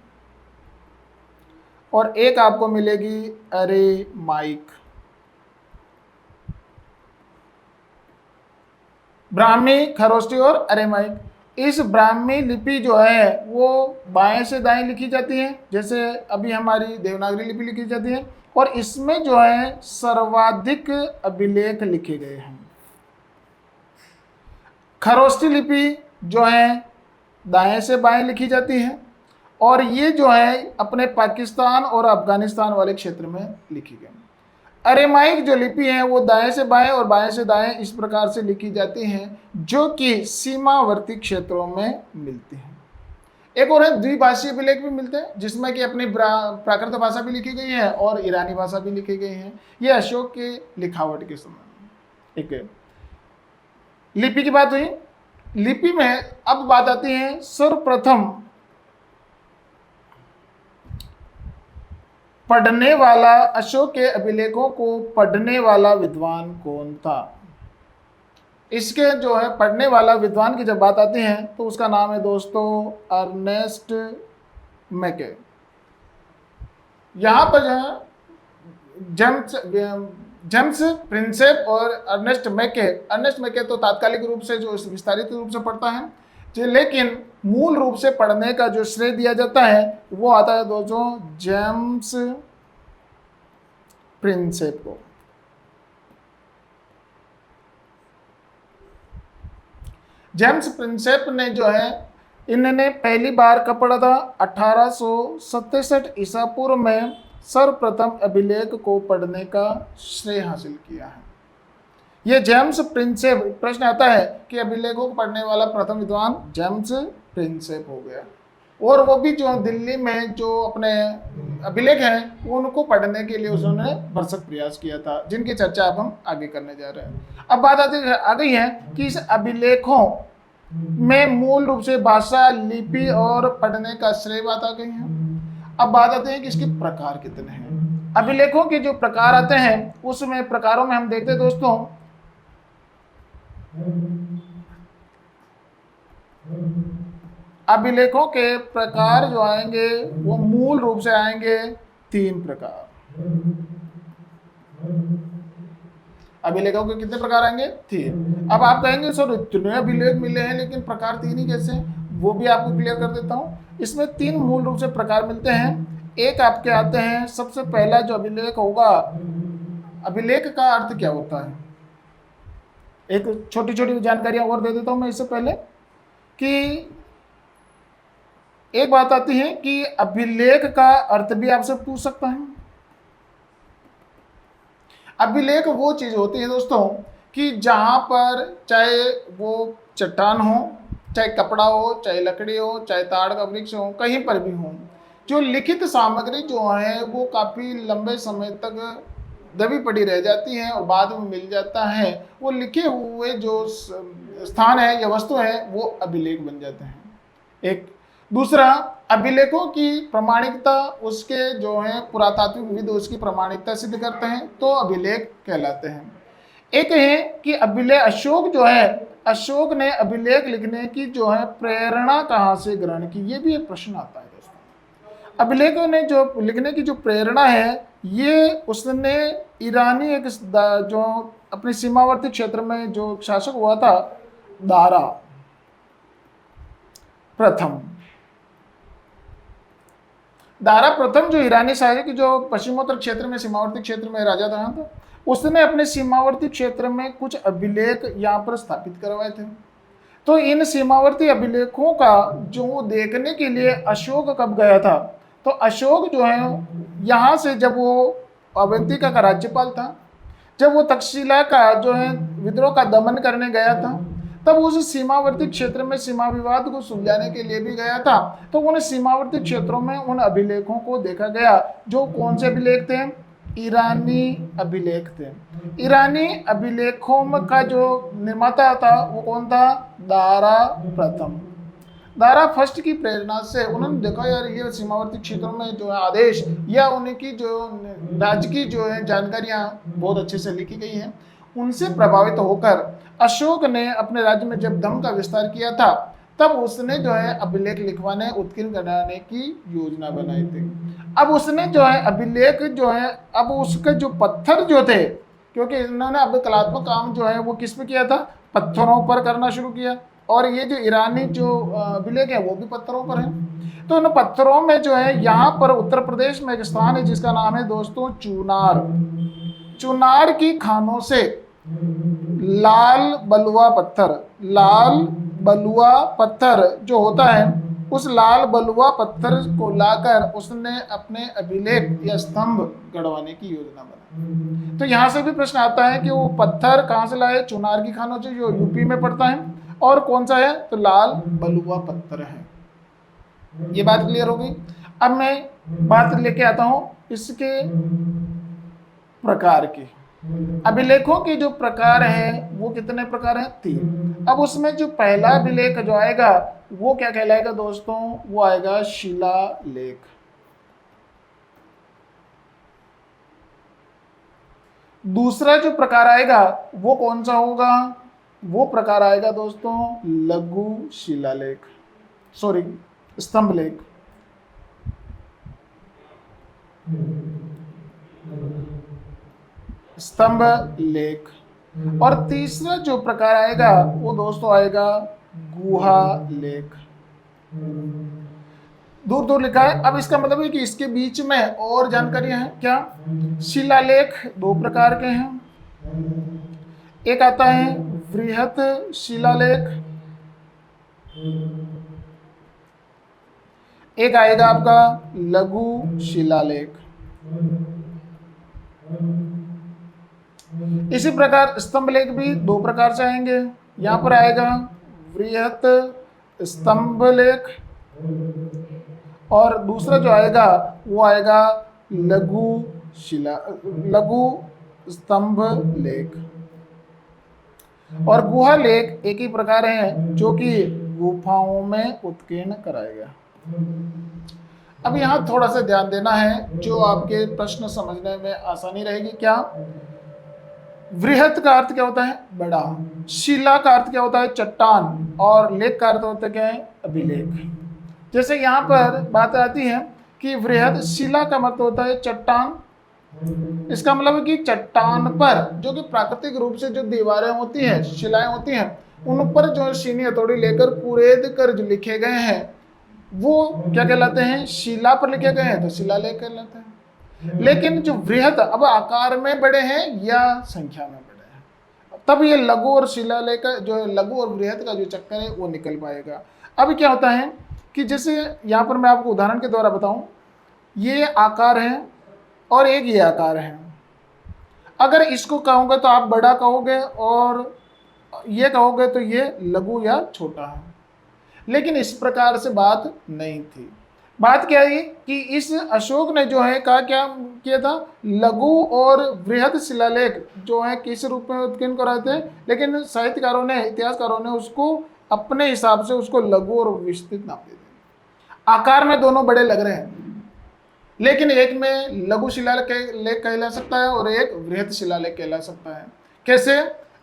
और एक आपको मिलेगी अरेमाइक। ब्राह्मी, खरोष्टी और अरेमाइक। इस ब्राह्मी लिपि जो है वो बाएं से दाएं लिखी जाती है, जैसे अभी हमारी देवनागरी लिपि लिखी जाती है, और इसमें जो है सर्वाधिक अभिलेख लिखे गए हैं। खरोष्टी लिपि जो है दाएं से बाएं लिखी जाती है और ये जो है अपने पाकिस्तान और अफगानिस्तान वाले क्षेत्र में लिखी गई। अरेमाइक जो लिपि है वो दाएं से बाएं और बाएं से दाएं इस प्रकार से लिखी जाती हैं, जो कि सीमावर्ती क्षेत्रों में मिलती हैं। एक और है द्विभाषीय अभिलेख भी मिलते हैं, जिसमें कि अपनी प्राकृत भाषा भी लिखी गई है और ईरानी भाषा भी लिखी गई है। ये अशोक के लिखावट के समय। ठीक है, लिपि की बात हुई। लिपि में अब बात आती है सर्वप्रथम पढ़ने वाला, अशोक के अभिलेखों को पढ़ने वाला विद्वान कौन था? इसके जो है पढ़ने वाला विद्वान की जब बात आती है तो उसका नाम है दोस्तों अर्नेस्ट मैके। यहाँ पर जो है जेम्स प्रिंसेप और अर्नेस्ट मैके तो तात्कालिक रूप से जो विस्तारित रूप से पढ़ता है, लेकिन मूल रूप से पढ़ने का जो श्रेय दिया जाता है वो आता है दोस्तों जेम्स प्रिंसेप को। जेम्स प्रिंसेप ने जो है इन्होंने पहली बार कब पढ़ा था? 1867 ईसा पूर्व में सर्वप्रथम अभिलेख को पढ़ने का श्रेय हासिल किया है। ये जेम्स प्रिंसेप, प्रश्न आता है कि अभिलेखों को पढ़ने वाला प्रथम विद्वान जेम्स प्रिंसेप हो गया, और वो भी जो दिल्ली में जो अपने अभिलेख हैं उनको पढ़ने के लिए उन्होंने भरसक प्रयास किया था, जिनकी चर्चा अब हम आगे करने जा रहे हैं। अब बात आ गई है कि इस अभिलेखों में मूल रूप से भाषा, लिपि और पढ़ने का श्रेय बात आ गई है। अब बात आते हैं कि इसके प्रकार कितने हैं। अभिलेखों के जो प्रकार आते हैं उसमें प्रकारों में हम देखते हैं दोस्तों, अभिलेखों के प्रकार जो आएंगे वो मूल रूप से आएंगे 3 प्रकार। अभिलेखों के कितने प्रकार आएंगे? 3। अब आप कहेंगे सर इतने अभिलेख मिले हैं लेकिन प्रकार 3 ही कैसे? वो भी आपको क्लियर कर देता हूं। इसमें 3 मूल रूप से प्रकार मिलते हैं। एक आपके आते हैं, सबसे पहला जो अभिलेख होगा, अभिलेख का अर्थ क्या होता है? एक छोटी छोटी जानकारियां और दे देता हूं मैं इससे पहले, कि एक बात आती है कि अभिलेख का अर्थ भी आपसे पूछ सकता है। अभिलेख वो चीज होती है दोस्तों कि जहां पर चाहे वो चट्टान हो, चाहे कपड़ा हो, चाहे लकड़ी हो, चाहे ताड़ का वृक्ष हो, कहीं पर भी हो, जो लिखित सामग्री जो है वो काफी लंबे समय तक दबी पड़ी रह जाती है और बाद में मिल जाता है, वो लिखे हुए जो स्थान है या वस्तु है वो अभिलेख बन जाते हैं। एक दूसरा, अभिलेखों की प्रमाणिकता, उसके जो है पुरातात्विक विद उसकी प्रमाणिकता सिद्ध करते हैं तो अभिलेख कहलाते हैं। एक है कि अभिलेख, अशोक जो है, अशोक ने अभिलेख लिखने की जो है प्रेरणा कहाँ से ग्रहण की, ये भी एक प्रश्न आता है दोस्तों। अभिलेखों ने जो लिखने की जो प्रेरणा है ये उसने ईरानी एक जो अपने सीमावर्ती क्षेत्र में जो शासक हुआ था, दारा प्रथम, दारा प्रथम जो ईरानी शासक जो पश्चिमोत्तर क्षेत्र में सीमावर्ती क्षेत्र में राजा था, उसने अपने सीमावर्ती क्षेत्र में कुछ अभिलेख यहाँ पर स्थापित करवाए थे। तो इन सीमावर्ती अभिलेखों का जो देखने के लिए अशोक कब गया था, तो अशोक जो है यहाँ से जब वो अवंतिका का राज्यपाल था, जब वो तक्षशिला का जो है विद्रोह का दमन करने गया था, तब उस सीमावर्ती क्षेत्र में सीमा विवाद को सुलझाने के लिए भी गया था। तो उन सीमावर्ती क्षेत्रों में उन अभिलेखों को देखा गया, जो कौन से अभिलेख थे? ईरानी अभिलेख थे। ईरानी अभिलेखों का जो निर्माता था वो कौन था? दारा प्रथम। दारा फर्स्ट की प्रेरणा से उन्होंने देखा यार ये सीमावर्ती क्षेत्रों में जो है आदेश या उनकी जो राज्य की जो है जानकारियां बहुत अच्छे से लिखी गई हैं, उनसे प्रभावित होकर अशोक ने अपने राज्य में जब धर्म का विस्तार किया था तब उसने जो है अभिलेख लिखवाने, उत्कीर्ण कराने की योजना बनाई थी। अब उसने जो है अभिलेख जो है, अब उसके जो पत्थर जो थे, क्योंकि इन्होंने अब कलात्मक काम जो है वो किस पे किया था? पत्थरों पर करना शुरू किया, और ये जो ईरानी जो अभिलेख है वो भी पत्थरों पर है। तो इन पत्थरों में जो है यहाँ पर उत्तर प्रदेश में एक स्थान है जिसका नाम है दोस्तों चुनार। चुनार की खानों से लाल बलुआ पत्थर, लाल बलुआ पत्थर जो होता है, उस लाल बलुआ पत्थर को लाकर उसने अपने अभिलेख या स्तंभ गढ़वाने की योजना बनाई। तो यहाँ से भी प्रश्न आता है कि वो पत्थर कहाँ से लाए? चुनार की खानों से, जो यूपी में पड़ता है, और कौन सा है? तो लाल बलुआ पत्थर है। ये बात क्लियर हो गई। अब मैं बात लेके आता हूं इसके प्रकार की। अभिलेखों के जो प्रकार है वो कितने प्रकार हैं? 3। अब उसमें जो पहला अभिलेख जो आएगा वो क्या कहलाएगा दोस्तों? वो आएगा शिलालेख। दूसरा जो प्रकार आएगा वो कौन सा होगा? वो प्रकार आएगा दोस्तों लघु शिलालेख, सॉरी स्तंभ लेख। स्तंभ लेख। और तीसरा जो प्रकार आएगा वो दोस्तों आएगा गुहा लेख। दूर दूर लिखा है। अब इसका मतलब है कि इसके बीच में और जानकारियां हैं क्या? शिलालेख 2 प्रकार के हैं। एक आता है वृहत शिलालेख एक आएगा आपका लघु शिलालेख। इसी प्रकार स्तंभ लेख भी दो प्रकार से आएंगे। यहां पर आएगा वृहत स्तंभ लेख और दूसरा जो आएगा वो आएगा लघु स्तंभ लेख। और गुहा लेख एक ही प्रकार है जो कि गुफाओं में उत्कीर्ण कराएगा। अब यहाँ थोड़ा सा ध्यान देना है जो आपके प्रश्न समझने में आसानी रहेगी। क्या वृहत का अर्थ क्या होता है? बड़ा। शिला का अर्थ क्या होता है? चट्टान। और लेख का अर्थ होता है क्या है? अभिलेख। जैसे यहाँ पर बात आती है कि वृहत शिला का मतलब होता है चट्टान। इसका मतलब है कि चट्टान पर जो कि प्राकृतिक रूप से जो दीवारें होती हैं, शिलाएं होती हैं, उन पर जो चीनी हथौड़ी लेकर कुरेद कर जो लिखे गए हैं वो क्या कहलाते हैं? शिला पर लिखे गए हैं तो शिलालेख कहलाते हैं। लेकिन जो वृहत अब आकार में बड़े हैं या संख्या में बड़े हैं, तब ये लघु और शिलालेख जो लघु और वृहत का जो चक्कर है वो निकल पाएगा। अब क्या होता है कि जैसे यहाँ पर मैं आपको उदाहरण के द्वारा बताऊं, ये आकार है और एक ये आकार है। अगर इसको कहोगे तो आप बड़ा कहोगे और ये कहोगे तो ये लघु या छोटा है। लेकिन इस प्रकार से बात नहीं थी। बात क्या है कि इस अशोक ने जो है क्या किया था? लघु और वृहत शिलालेख जो है किस रूप में उत्कीर्ण कराए थे, लेकिन साहित्यकारों ने, इतिहासकारों ने उसको अपने हिसाब से उसको लघु और विस्तृत नाम दे दिया। आकार में दोनों बड़े लग रहे हैं, लेकिन एक में लघु शिलालेख कहला सकता है और एक वृहत शिलालेख कहला सकता है। कैसे?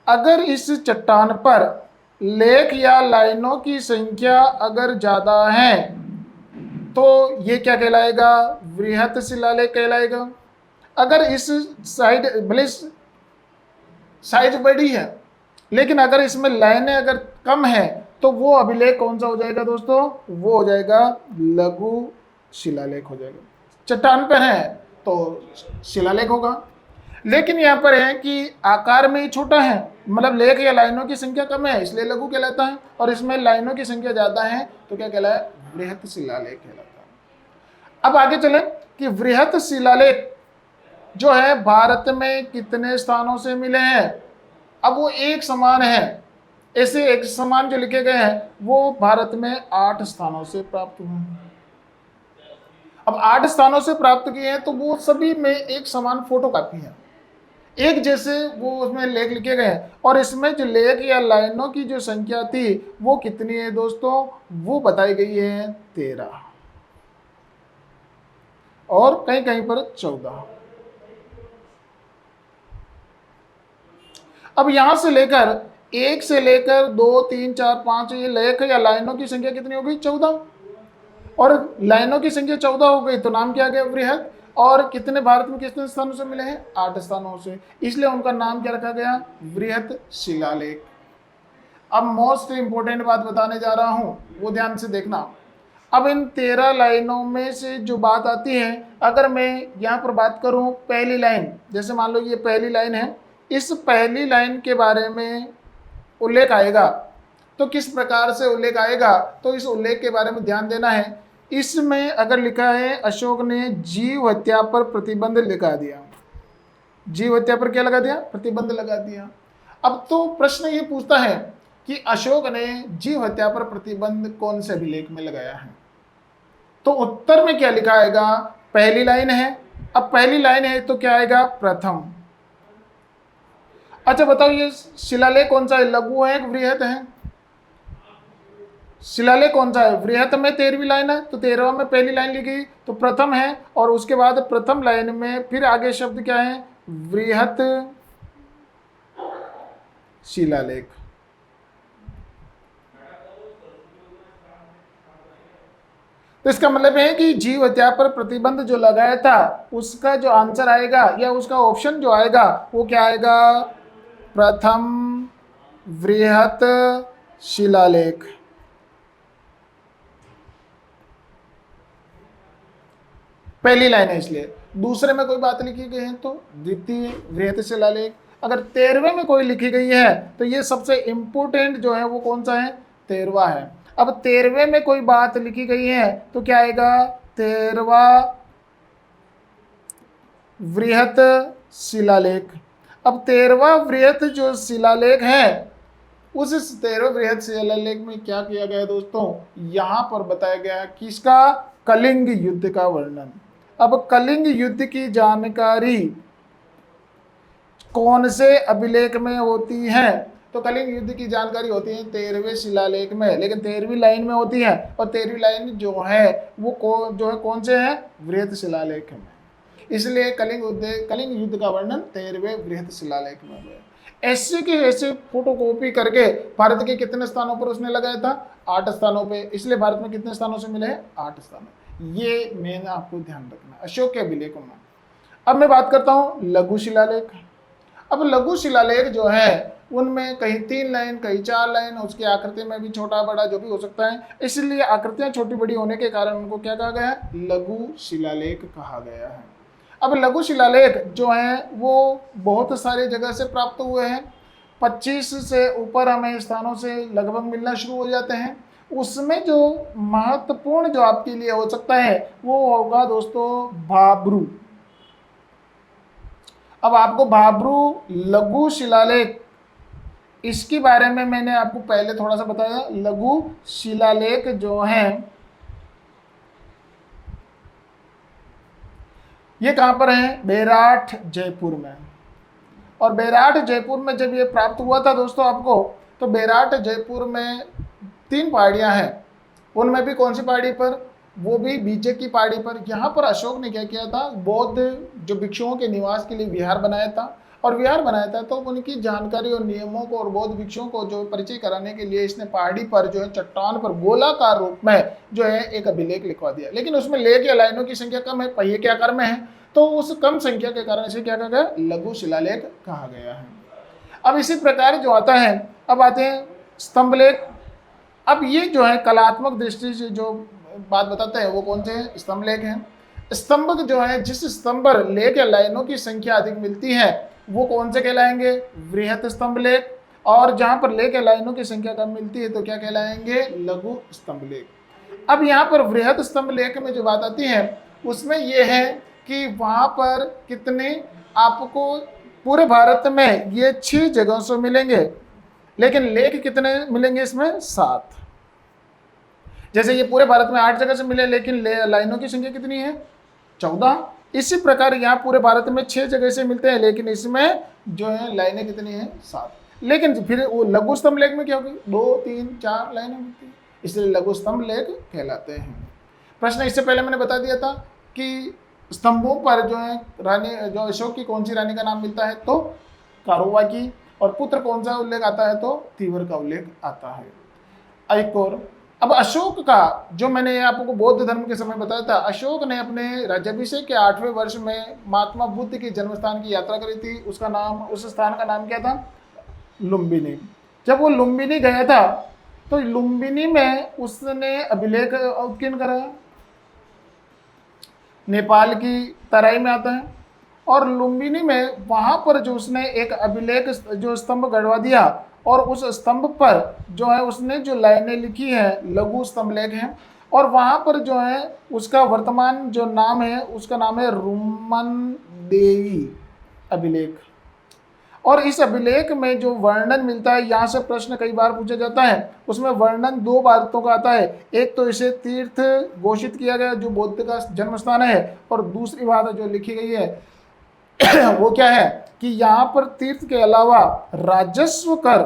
अगर इस चट्टान पर लेख या लाइनों की संख्या अगर ज्यादा है तो ये क्या कहलाएगा? वृहत शिलालेख कहलाएगा। अगर इस साइड भले साइज बड़ी है लेकिन अगर इसमें लाइनें अगर कम है तो वो अभिलेख कौन सा हो जाएगा दोस्तों? वो हो जाएगा लघु शिलालेख हो जाएगा। चट्टान पर है तो शिलालेख होगा। लेकिन यहाँ पर है कि आकार में ही छोटा है, मतलब लेख या लाइनों की संख्या कम है इसलिए लघु कहलाता है, और इसमें लाइनों की संख्या ज्यादा है तो क्या कहलाए? वृहत शिलालेख कहलाता है। अब आगे चले कि वृहत शिलालेख जो है भारत में कितने स्थानों से मिले हैं? अब वो एक समान है, ऐसे एक समान जो लिखे गए हैं वो भारत में 8 स्थानों से प्राप्त हुए हैं। अब 8 स्थानों से प्राप्त किए हैं तो वो सभी में एक समान फोटो कापी है, एक जैसे वो उसमें लेख लिखे गए हैं। और इसमें जो लेख या लाइनों की जो संख्या थी वो कितनी है दोस्तों? वो बताई गई है 13 और कहीं कहीं पर 14। अब यहां से लेकर 1 से लेकर 2, 3, 4, 5 ये लेख या लाइनों की संख्या कितनी हो गई? 14। और लाइनों की संख्या 14 हो गई तो नाम क्या गया? वृहत। और कितने भारत में कितने स्थानों से मिले हैं? 8 स्थानों से, इसलिए उनका नाम क्या रखा गया? वृहत शिलालेख। अब मोस्ट इंपोर्टेंट बात बताने जा रहा हूं, वो ध्यान से देखना। अब इन 13 लाइनों में से जो बात आती है, अगर मैं यहाँ पर बात करूं पहली लाइन, जैसे मान लो ये पहली लाइन है, इस पहली लाइन के बारे में उल्लेख आएगा तो किस प्रकार से उल्लेख आएगा? तो इस उल्लेख के बारे में ध्यान देना है। इसमें अगर लिखा है अशोक ने जीव हत्या पर प्रतिबंध लगा दिया, जीव हत्या पर क्या लगा दिया? प्रतिबंध लगा दिया। अब तो प्रश्न ये पूछता है कि अशोक ने जीव हत्या पर प्रतिबंध कौन से अभिलेख में लगाया है? तो उत्तर में क्या लिखा आएगा? पहली लाइन है। अब पहली लाइन है तो क्या आएगा? प्रथम। अच्छा बताओ ये शिलालेख कौन सा है? लघु है वृहत है? शिलालेख कौन सा है? वृहत में 13वीं लाइन है तो 13वां में पहली लाइन लिखी तो प्रथम है, और उसके बाद प्रथम लाइन में फिर आगे शब्द क्या है? वृहत शिलालेख। तो इसका मतलब है कि जीव हत्या पर प्रतिबंध जो लगाया था उसका जो आंसर आएगा या उसका ऑप्शन जो आएगा वो क्या आएगा? प्रथम वृहत शिलालेख। पहली लाइन है इसलिए। दूसरे में कोई बात लिखी गई है तो द्वितीय वृहत शिलालेख। अगर 13वें में कोई लिखी गई है तो ये सबसे इंपोर्टेंट जो है वो कौन सा है? 13वां है। अब 13वें में कोई बात लिखी गई है तो क्या आएगा, 13वां वृहत शिलालेख। अब 13वां वृहत जो शिलालेख है, उस 13वें वृहत शिलालेख में क्या किया गया दोस्तों, यहां पर बताया गया किसका, कलिंग युद्ध का वर्णन। अब कलिंग युद्ध की जानकारी कौन से अभिलेख में होती है, तो कलिंग युद्ध की जानकारी होती है 13वें शिलालेख में, लेकिन 13वीं लाइन में होती है, और 13वीं लाइन जो है वो कौन से है, वृहत शिलालेख में। इसलिए कलिंग युद्ध का वर्णन 13वें वृहत शिलालेख में हुआ। ऐसे के ऐसे फोटोकॉपी करके भारत के कितने स्थानों पर उसने लगाया था, 8 स्थानों पे। इसलिए भारत में कितने स्थानों से मिले हैं, 8 स्थानों। ये मेन आपको ध्यान रखना अशोक के अभिलेखों में। अब मैं बात करता हूँ लघु शिलालेख। अब लघु शिलालेख जो है उनमें कहीं 3 लाइन कहीं 4 लाइन, उसकी आकृति में भी छोटा बड़ा जो भी हो सकता है, इसलिए आकृतियां छोटी बड़ी होने के कारण उनको क्या कहा गया है, लघु शिलालेख कहा गया है। अब लघु शिलालेख जो हैं वो बहुत सारी जगह से प्राप्त हुए हैं, 25 से ऊपर हमें स्थानों से लगभग मिलना शुरू हो जाते हैं। उसमें जो महत्वपूर्ण जो आपके लिए हो सकता है वो होगा दोस्तों भाब्रू। अब आपको भाब्रू लघु शिलालेख, इसके बारे में मैंने आपको पहले थोड़ा सा बताया। लघु शिलालेख जो हैं ये कहाँ पर है, बेराठ जयपुर में। और बेराठ जयपुर में जब ये प्राप्त हुआ था दोस्तों आपको, तो बेराठ जयपुर में 3 पहाड़ियाँ हैं, उनमें भी कौन सी पहाड़ी पर, वो भी बीजे की पहाड़ी पर। यहाँ पर अशोक ने क्या किया था, बौद्ध जो भिक्षुओं के निवास के लिए विहार बनाया था, और विहार बनाया था तो उनकी जानकारी और नियमों को और बौद्ध भिक्षुओं को जो परिचय कराने के लिए इसने पहाड़ी पर जो है चट्टान पर गोलाकार रूप में जो है एक अभिलेख लिखवा दिया। लेकिन उसमें लेख या लाइनों की संख्या कम है, पहिए के आकार में है, तो उस कम संख्या के कारण इसे क्या कहा गया, लघु शिलालेख कहा गया है। अब इसी प्रकार जो आता है, अब आते हैं स्तंभलेख। अब ये जो है कलात्मक दृष्टि से जो बात बताते हैं वो कौन से हैं, स्तंभलेख हैं। स्तंभ जो है, जिस स्तंभ पर लेख या लाइनों की संख्या अधिक मिलती है वो कौन से कहलाएंगे, वृहत स्तंभलेख। और जहां पर लेख या लाइनों की संख्या कम मिलती है तो क्या कहलाएंगे, लघु स्तंभलेख। अब यहाँ पर वृहत स्तंभलेख में जो बात आती है उसमें यह है कि वहां पर कितने आपको पूरे भारत में ये 6 जगहों से मिलेंगे, लेकिन लेख कितने मिलेंगे इसमें, 7। जैसे ये पूरे भारत में 8 जगह से मिले, लेकिन लाइनों की संख्या कितनी है, 14। इसी प्रकार यहाँ पूरे भारत में 6 जगह से मिलते हैं, लेकिन इसमें जो है लाइनें कितनी हैं, 7। लेकिन फिर वो लघु स्तंभ लेख में क्या होगी, 2, 3, 4 लाइनें मिलती हैं, इसलिए लघु स्तंभ लेख कहलाते हैं। प्रश्न इससे पहले मैंने बता दिया था कि स्तंभों पर जो है रानी, जो अशोक की कौन सी रानी का नाम मिलता है, तो कारुवा की, और पुत्र कौन सा उल्लेख आता है, तो तीवर का उल्लेख आता है। एक और, अब अशोक का जो मैंने आपको बौद्ध धर्म के समय बताया था, अशोक ने अपने राज्याभिषेक के 8वें वर्ष में महात्मा बुद्ध के जन्म स्थान की यात्रा करी थी। उसका नाम, उस स्थान का नाम क्या था, लुम्बिनी। जब वो लुम्बिनी गया था तो लुम्बिनी में उसने अभिलेख उत्कीर्ण कराया, नेपाल की तराई में आता है। और लुम्बिनी में वहाँ पर जो उसने एक अभिलेख जो स्तंभ गड़वा दिया, और उस स्तंभ पर जो है उसने जो लाइनें लिखी है लघु स्तंभ लेख है। और वहाँ पर जो है उसका वर्तमान जो नाम है उसका नाम है रुमन देवी अभिलेख। और इस अभिलेख में जो वर्णन मिलता है, यहाँ से प्रश्न कई बार पूछा जाता है, उसमें वर्णन 2 बातों का आता है। एक तो इसे तीर्थ घोषित किया गया जो बौद्ध का जन्म स्थान है, और दूसरी बात जो लिखी गई है वो क्या है कि यहाँ पर तीर्थ के अलावा राजस्व कर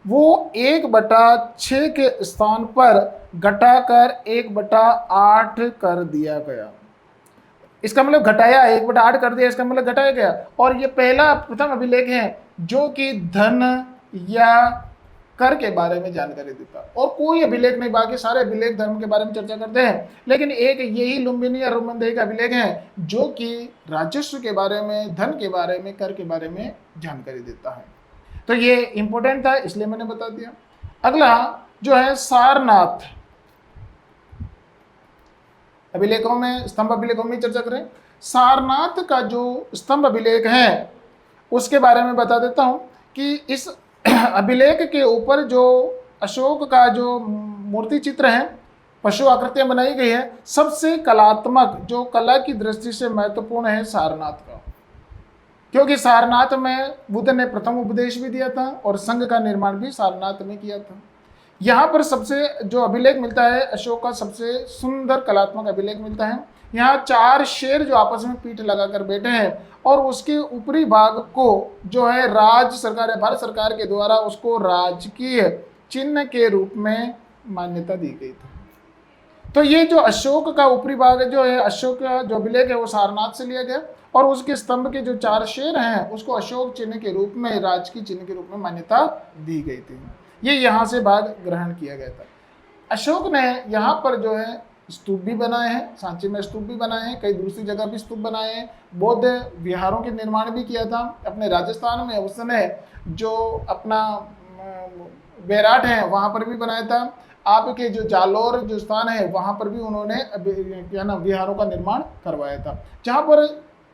वो 1/6 के स्थान पर घटाकर 1/8 कर दिया गया। इसका मतलब घटाया, 1/8 कर दिया, इसका मतलब घटाया गया। और ये पहला प्रथम अभिलेख है जो कि धन या कर के बारे में जानकारी देता। और कोई अभिलेख नहीं, बाकी सारे अभिलेख धर्म के बारे में चर्चा करते हैं, लेकिन एक यही लुम्बिनी या रुमनदेही का अभिलेख है जो कि राजस्व के बारे में, धन के बारे में, कर के बारे में जानकारी देता है। तो ये इंपॉर्टेंट था, इसलिए मैंने बता दिया। अगला जो है सारनाथ अभिलेखों में, स्तंभ अभिलेखों में चर्चा करें। सारनाथ का जो स्तंभ अभिलेख है उसके बारे में बता देता हूं कि इस अभिलेख के ऊपर जो अशोक का जो मूर्ति चित्र है, पशु आकृतियां बनाई गई है, सबसे कलात्मक जो कला की दृष्टि से महत्वपूर्ण है सारनाथ का, क्योंकि सारनाथ में बुद्ध ने प्रथम उपदेश भी दिया था और संघ का निर्माण भी सारनाथ में किया था। यहाँ पर सबसे जो अभिलेख मिलता है अशोक का, सबसे सुंदर कलात्मक अभिलेख मिलता है। यहाँ 4 शेर जो आपस में पीठ लगाकर बैठे हैं और उसके ऊपरी भाग को जो है राज्य सरकार, भारत सरकार के द्वारा उसको राजकीय चिन्ह के रूप में मान्यता दी गई थी। तो ये जो अशोक का ऊपरी भाग जो है, अशोक का जो अभिलेख है वो सारनाथ से लिया गया और उसके स्तंभ के जो 4 शेर हैं उसको अशोक चिन्ह के रूप में, राजकीय चिन्ह के रूप में मान्यता दी गई थी। ये यहाँ से भाग ग्रहण किया गया था। अशोक ने यहाँ पर जो है स्तूप भी बनाए हैं, सांची में स्तूप भी बनाए हैं, कई दूसरी जगह भी स्तूप बनाए हैं, बौद्ध विहारों के निर्माण भी किया था। अपने राजस्थान में उस समय जो अपना बैराट है वहाँ पर भी बनाया था। आपके जो जालोर जो स्थान है वहाँ पर भी उन्होंने क्या ना विहारों का निर्माण करवाया था, जहाँ पर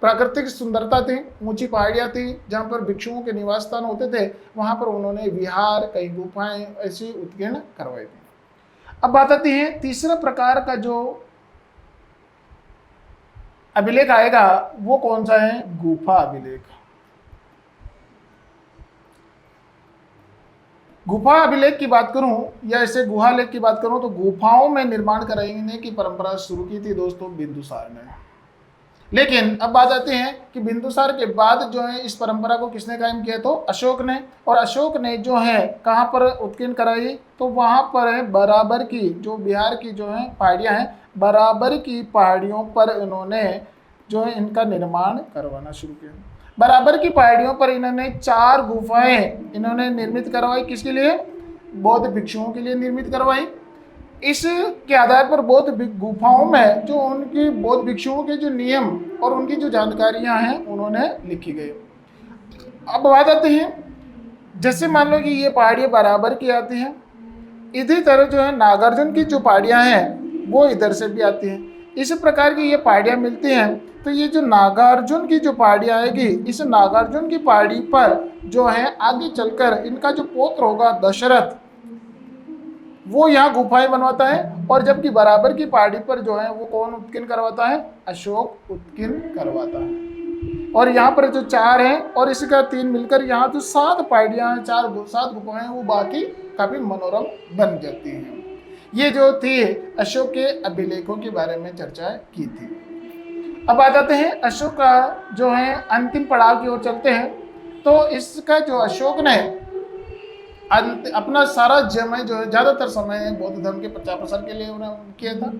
प्राकृतिक सुंदरता थी, ऊंची पहाड़ियाँ थी, जहाँ पर भिक्षुओं के निवास स्थान होते थे, वहाँ पर उन्होंने विहार, कई गुफाएं ऐसी उत्कीर्ण करवाई थी। अब बात आती है तीसरा प्रकार का जो अभिलेख आएगा वो कौन सा है? गुफा अभिलेख। गुफा अभिलेख की बात करूं या ऐसे गुहालेख की बात करूं तो गुफाओं में निर्माण कराने की परंपरा शुरू की थी दोस्तों बिंदुसार ने। लेकिन अब बात आती है कि बिंदुसार के बाद जो है इस परंपरा को किसने कायम किया? तो अशोक ने। और अशोक ने जो है कहाँ पर उत्कीर्ण कराई? तो वहाँ पर है बराबर की जो बिहार की जो है पहाड़ियाँ हैं, बराबर की पहाड़ियों पर इन्होंने जो है इनका निर्माण करवाना शुरू किया। बराबर की पहाड़ियों पर इन्होंने 4 गुफाएं इन्होंने निर्मित करवाई। किसके लिए? बौद्ध भिक्षुओं के लिए निर्मित करवाई। इसके आधार पर बौद्ध गुफाओं में जो उनकी बौद्ध भिक्षुओं के जो नियम और उनकी जो जानकारियां हैं उन्होंने लिखी गई। अब बात आती है, जैसे मान लो कि ये पहाड़ियाँ बराबर की आती हैं, इसी तरह जो है नागार्जुन की जो पहाड़ियाँ हैं वो इधर से भी आती हैं। इस प्रकार की ये पहाड़ियाँ मिलती हैं। तो ये जो नागार्जुन की जो पहाड़ियाँ आएगी, इस नागार्जुन की पहाड़ी पर जो है आगे चलकर इनका जो पौत्र होगा दशरथ, वो यहाँ गुफाएं बनवाता है। और जबकि बराबर की पहाड़ी पर जो है वो कौन उत्कीर्ण करवाता है? अशोक उत्कीर्ण करवाता है। और यहाँ पर जो 4 हैं और इसका 3 मिलकर यहाँ जो 7 पहाड़ियाँ हैं, 7 गुफाएं हैं, वो बाकी काफी मनोरम बन जाती हैं। ये जो थी अशोक के अभिलेखों के बारे में चर्चा की थी। अब आ जाते हैं अशोक का जो है अंतिम पड़ाव की ओर चलते हैं। तो इसका जो अशोक ने अपना सारा समय जो है ज़्यादातर समय बौद्ध धर्म के प्रचार प्रसार के लिए उन्होंने किया था।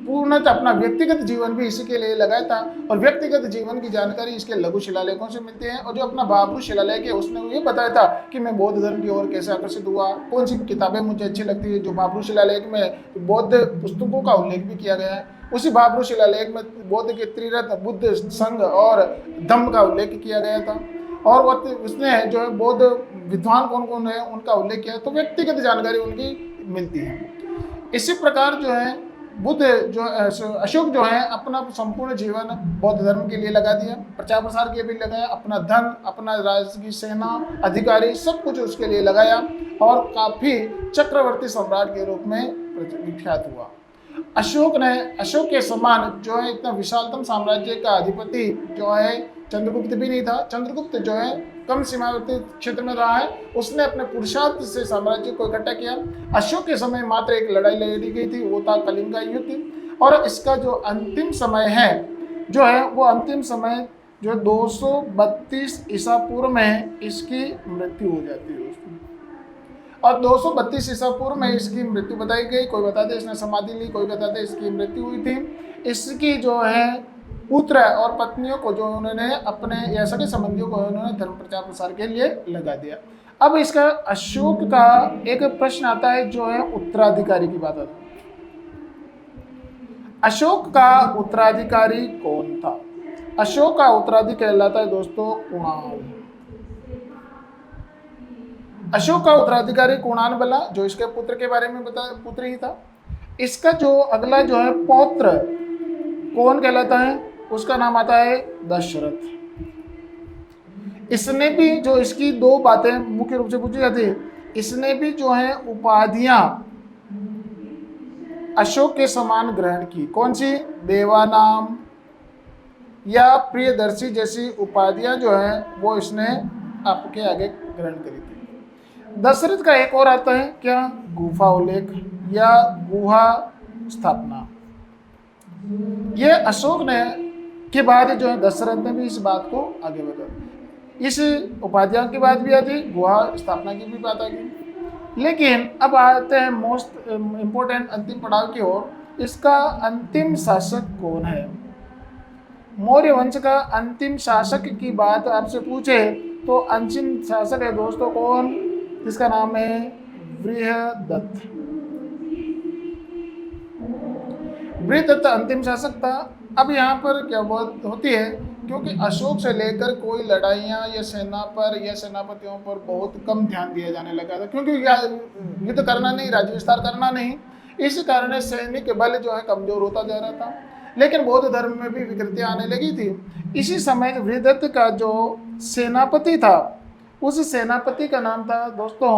पूर्णतः अपना व्यक्तिगत जीवन भी इसी के लिए लगाया था और व्यक्तिगत जीवन की जानकारी इसके लघु शिलालेखों से मिलती है। और जो अपना बाबरू शिलालेख है उसने ये बताया था कि मैं बौद्ध धर्म की ओर कैसे आकर्षित हुआ, कौन सी किताबें मुझे अच्छी लगती है। जो बाबरू शिलालेख में बौद्ध पुस्तकों का उल्लेख भी किया गया है। उसी बाबरू शिलालेख में बौद्ध के त्रिरत्न बुद्ध, संघ और धम्म का उल्लेख किया गया था। और वो उसने जो है बौद्ध विद्वान कौन कौन है उनका उल्लेख किया, तो व्यक्तिगत जानकारी उनकी मिलती है। इसी प्रकार जो है बुद्ध जो अशोक जो है अपना संपूर्ण जीवन बौद्ध धर्म के लिए लगा दिया, प्रचार प्रसार के लिए लगाया, अपना धन, अपना राज्य की सेना, अधिकारी, सब कुछ उसके लिए लगाया और काफी चक्रवर्ती सम्राट के रूप में विख्यात हुआ। अशोक के समान जो है इतना विशालतम साम्राज्य का अधिपति जो है चंद्रगुप्त भी नहीं था। चंद्रगुप्त जो है कम सीमावर्ती क्षेत्र में रहा है, उसने अपने पुरुषार्थ से साम्राज्य को इकट्ठा किया। अशोक के समय मात्र एक लड़ाई लड़ी गई थी, वो था कलिंग का युद्ध। और इसका जो अंतिम समय है जो है वो अंतिम समय जो 232 ईसा पूर्व में इसकी मृत्यु हो जाती है उसकी। और 232 ईसा पूर्व में इसकी मृत्यु बताई गई। कोई बताते इसने समाधि ली, कोई बताते इसकी मृत्यु हुई थी। इसकी जो है पुत्र और पत्नियों को जो उन्होंने अपने या सगे संबंधियों को उन्होंने धर्म प्रचार प्रसार के लिए लगा दिया। अब इसका अशोक का एक प्रश्न आता है जो है उत्तराधिकारी की बात आती है। अशोक का उत्तराधिकारी कौन था? अशोक का उत्तराधिकारी कहलाता है दोस्तों कुणाल। अशोक का उत्तराधिकारी कुणाल बला, जो इसके पुत्र के बारे में बता, पुत्र ही था। इसका जो अगला जो है पौत्र कौन कहलाता है? उसका नाम आता है दशरथ। इसने भी जो इसकी दो बातें मुख्य रूप से पूछी जाती है, इसने भी जो है उपाधियां अशोक के समान ग्रहण की। कौन सी? देवानाम या प्रियदर्शी जैसी उपाधियां जो है वो इसने आपके आगे ग्रहण करी थी। दशरथ का एक और आता है क्या? गुफा उल्लेख या गुहा स्थापना। ये अशोक ने के बाद जो है दशरथ ने भी इस बात को आगे बढ़ाया। इस उपाधियों की बात भी आती, गुहा स्थापना की भी बात आ गई। लेकिन अब आते हैं मोस्ट इम्पोर्टेंट अंतिम पड़ाव की ओर। इसका अंतिम शासक कौन है? मौर्य वंश का अंतिम शासक की बात आपसे पूछे तो अंतिम शासक है दोस्तों कौन? इसका नाम है बृहदत्त। बृहदत्त अंतिम शासक था। अब यहाँ पर क्या बात होती है, क्योंकि अशोक से लेकर कोई लड़ाइयाँ या सेना पर या सेनापतियों पर बहुत कम ध्यान दिया जाने लगा था, क्योंकि युद्ध करना नहीं, राज्य विस्तार करना नहीं, इस कारण सैनिक बल जो है कमजोर होता जा रहा था। लेकिन बौद्ध धर्म में भी विकृतियां आने लगी थी। इसी समय बृहदत्त का जो सेनापति था, उस सेनापति का नाम था दोस्तों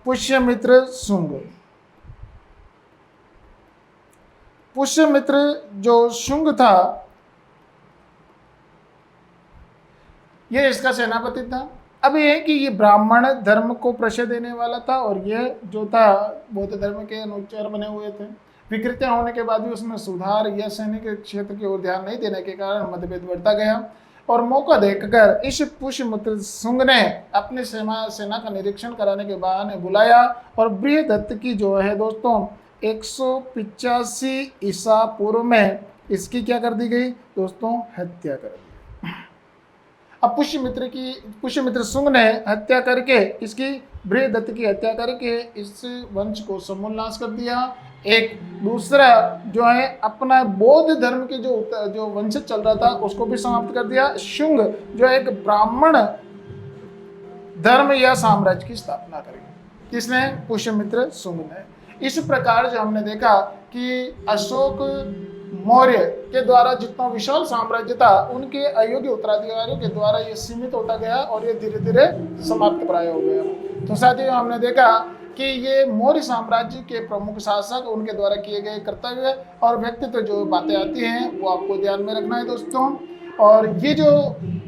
पुष्यमित्र शुंग। पुष्यमित्र जो शुंग था, ये इसका सेनापति था। अब ये है कि ये ब्राह्मण धर्म को प्रश्रय देने वाला था, और ये जो था बौद्ध धर्म के अनुचर बने हुए थे। विकृतियां होने के बाद भी उसमें सुधार या सैनिक क्षेत्र की ओर ध्यान नहीं देने के कारण मतभेद बढ़ता गया, और मौका देखकर इस पुष्यमित्र शुंग ने अपनी सेना का निरीक्षण कराने के बहाने बुलाया, और बृहदत्त की जो है दोस्तों 185 ईसा पूर्व में इसकी क्या कर दी गई दोस्तों? हत्या कर दी। अब पुष्यमित्र शुंग ने हत्या करके, इसकी बृहदत्त की हत्या करके इस वंश को समूल नाश कर दिया। एक दूसरा जो है अपना बौद्ध धर्म के जो वंश चल रहा था उसको भी समाप्त कर दिया। शुंग जो एक ब्राह्मण धर्म या साम्राज्य की स्थापना करी। किसने? पुष्यमित्र शुंग ने। इस प्रकार जो हमने देखा कि अशोक मौर्य के द्वारा जितना विशाल साम्राज्य था, उनके अयोग्य उत्तराधिकारियों के द्वारा ये सीमित होता गया और ये धीरे धीरे समाप्त प्राय हो गया। तो साथियों हमने देखा कि ये मौर्य साम्राज्य के प्रमुख शासक, उनके द्वारा किए गए कर्तव्य और व्यक्तित्व जो बातें आती हैं वो आपको ध्यान में रखना है दोस्तों। और ये जो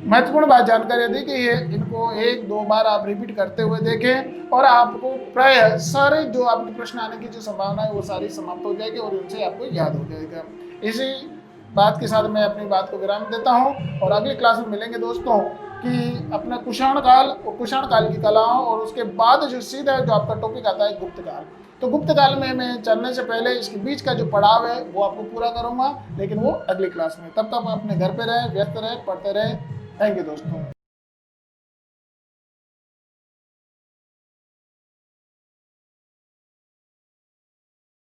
महत्वपूर्ण बात जानकारी दी गई है, इनको 1-2 बार आप रिपीट करते हुए देखें, और आपको प्राय सारे जो आपके प्रश्न आने की जो संभावना है वो सारी समाप्त हो जाएगी और उनसे आपको याद हो जाएगा। इसी बात के साथ मैं अपनी बात को विराम देता हूं, और अगली क्लास में मिलेंगे दोस्तों कि अपना कुषाण काल की कलाओं, और उसके बाद जो सीधा जो आपका टॉपिक आता है गुप्त काल। तो गुप्त काल में मैं चलने से पहले इसके बीच का जो पड़ाव है वो आपको पूरा करूंगा, लेकिन वो अगली क्लास में। तब तक अपने घर पे रहे, व्यस्त रहे, पढ़ते रहे। थैंक यू दोस्तों।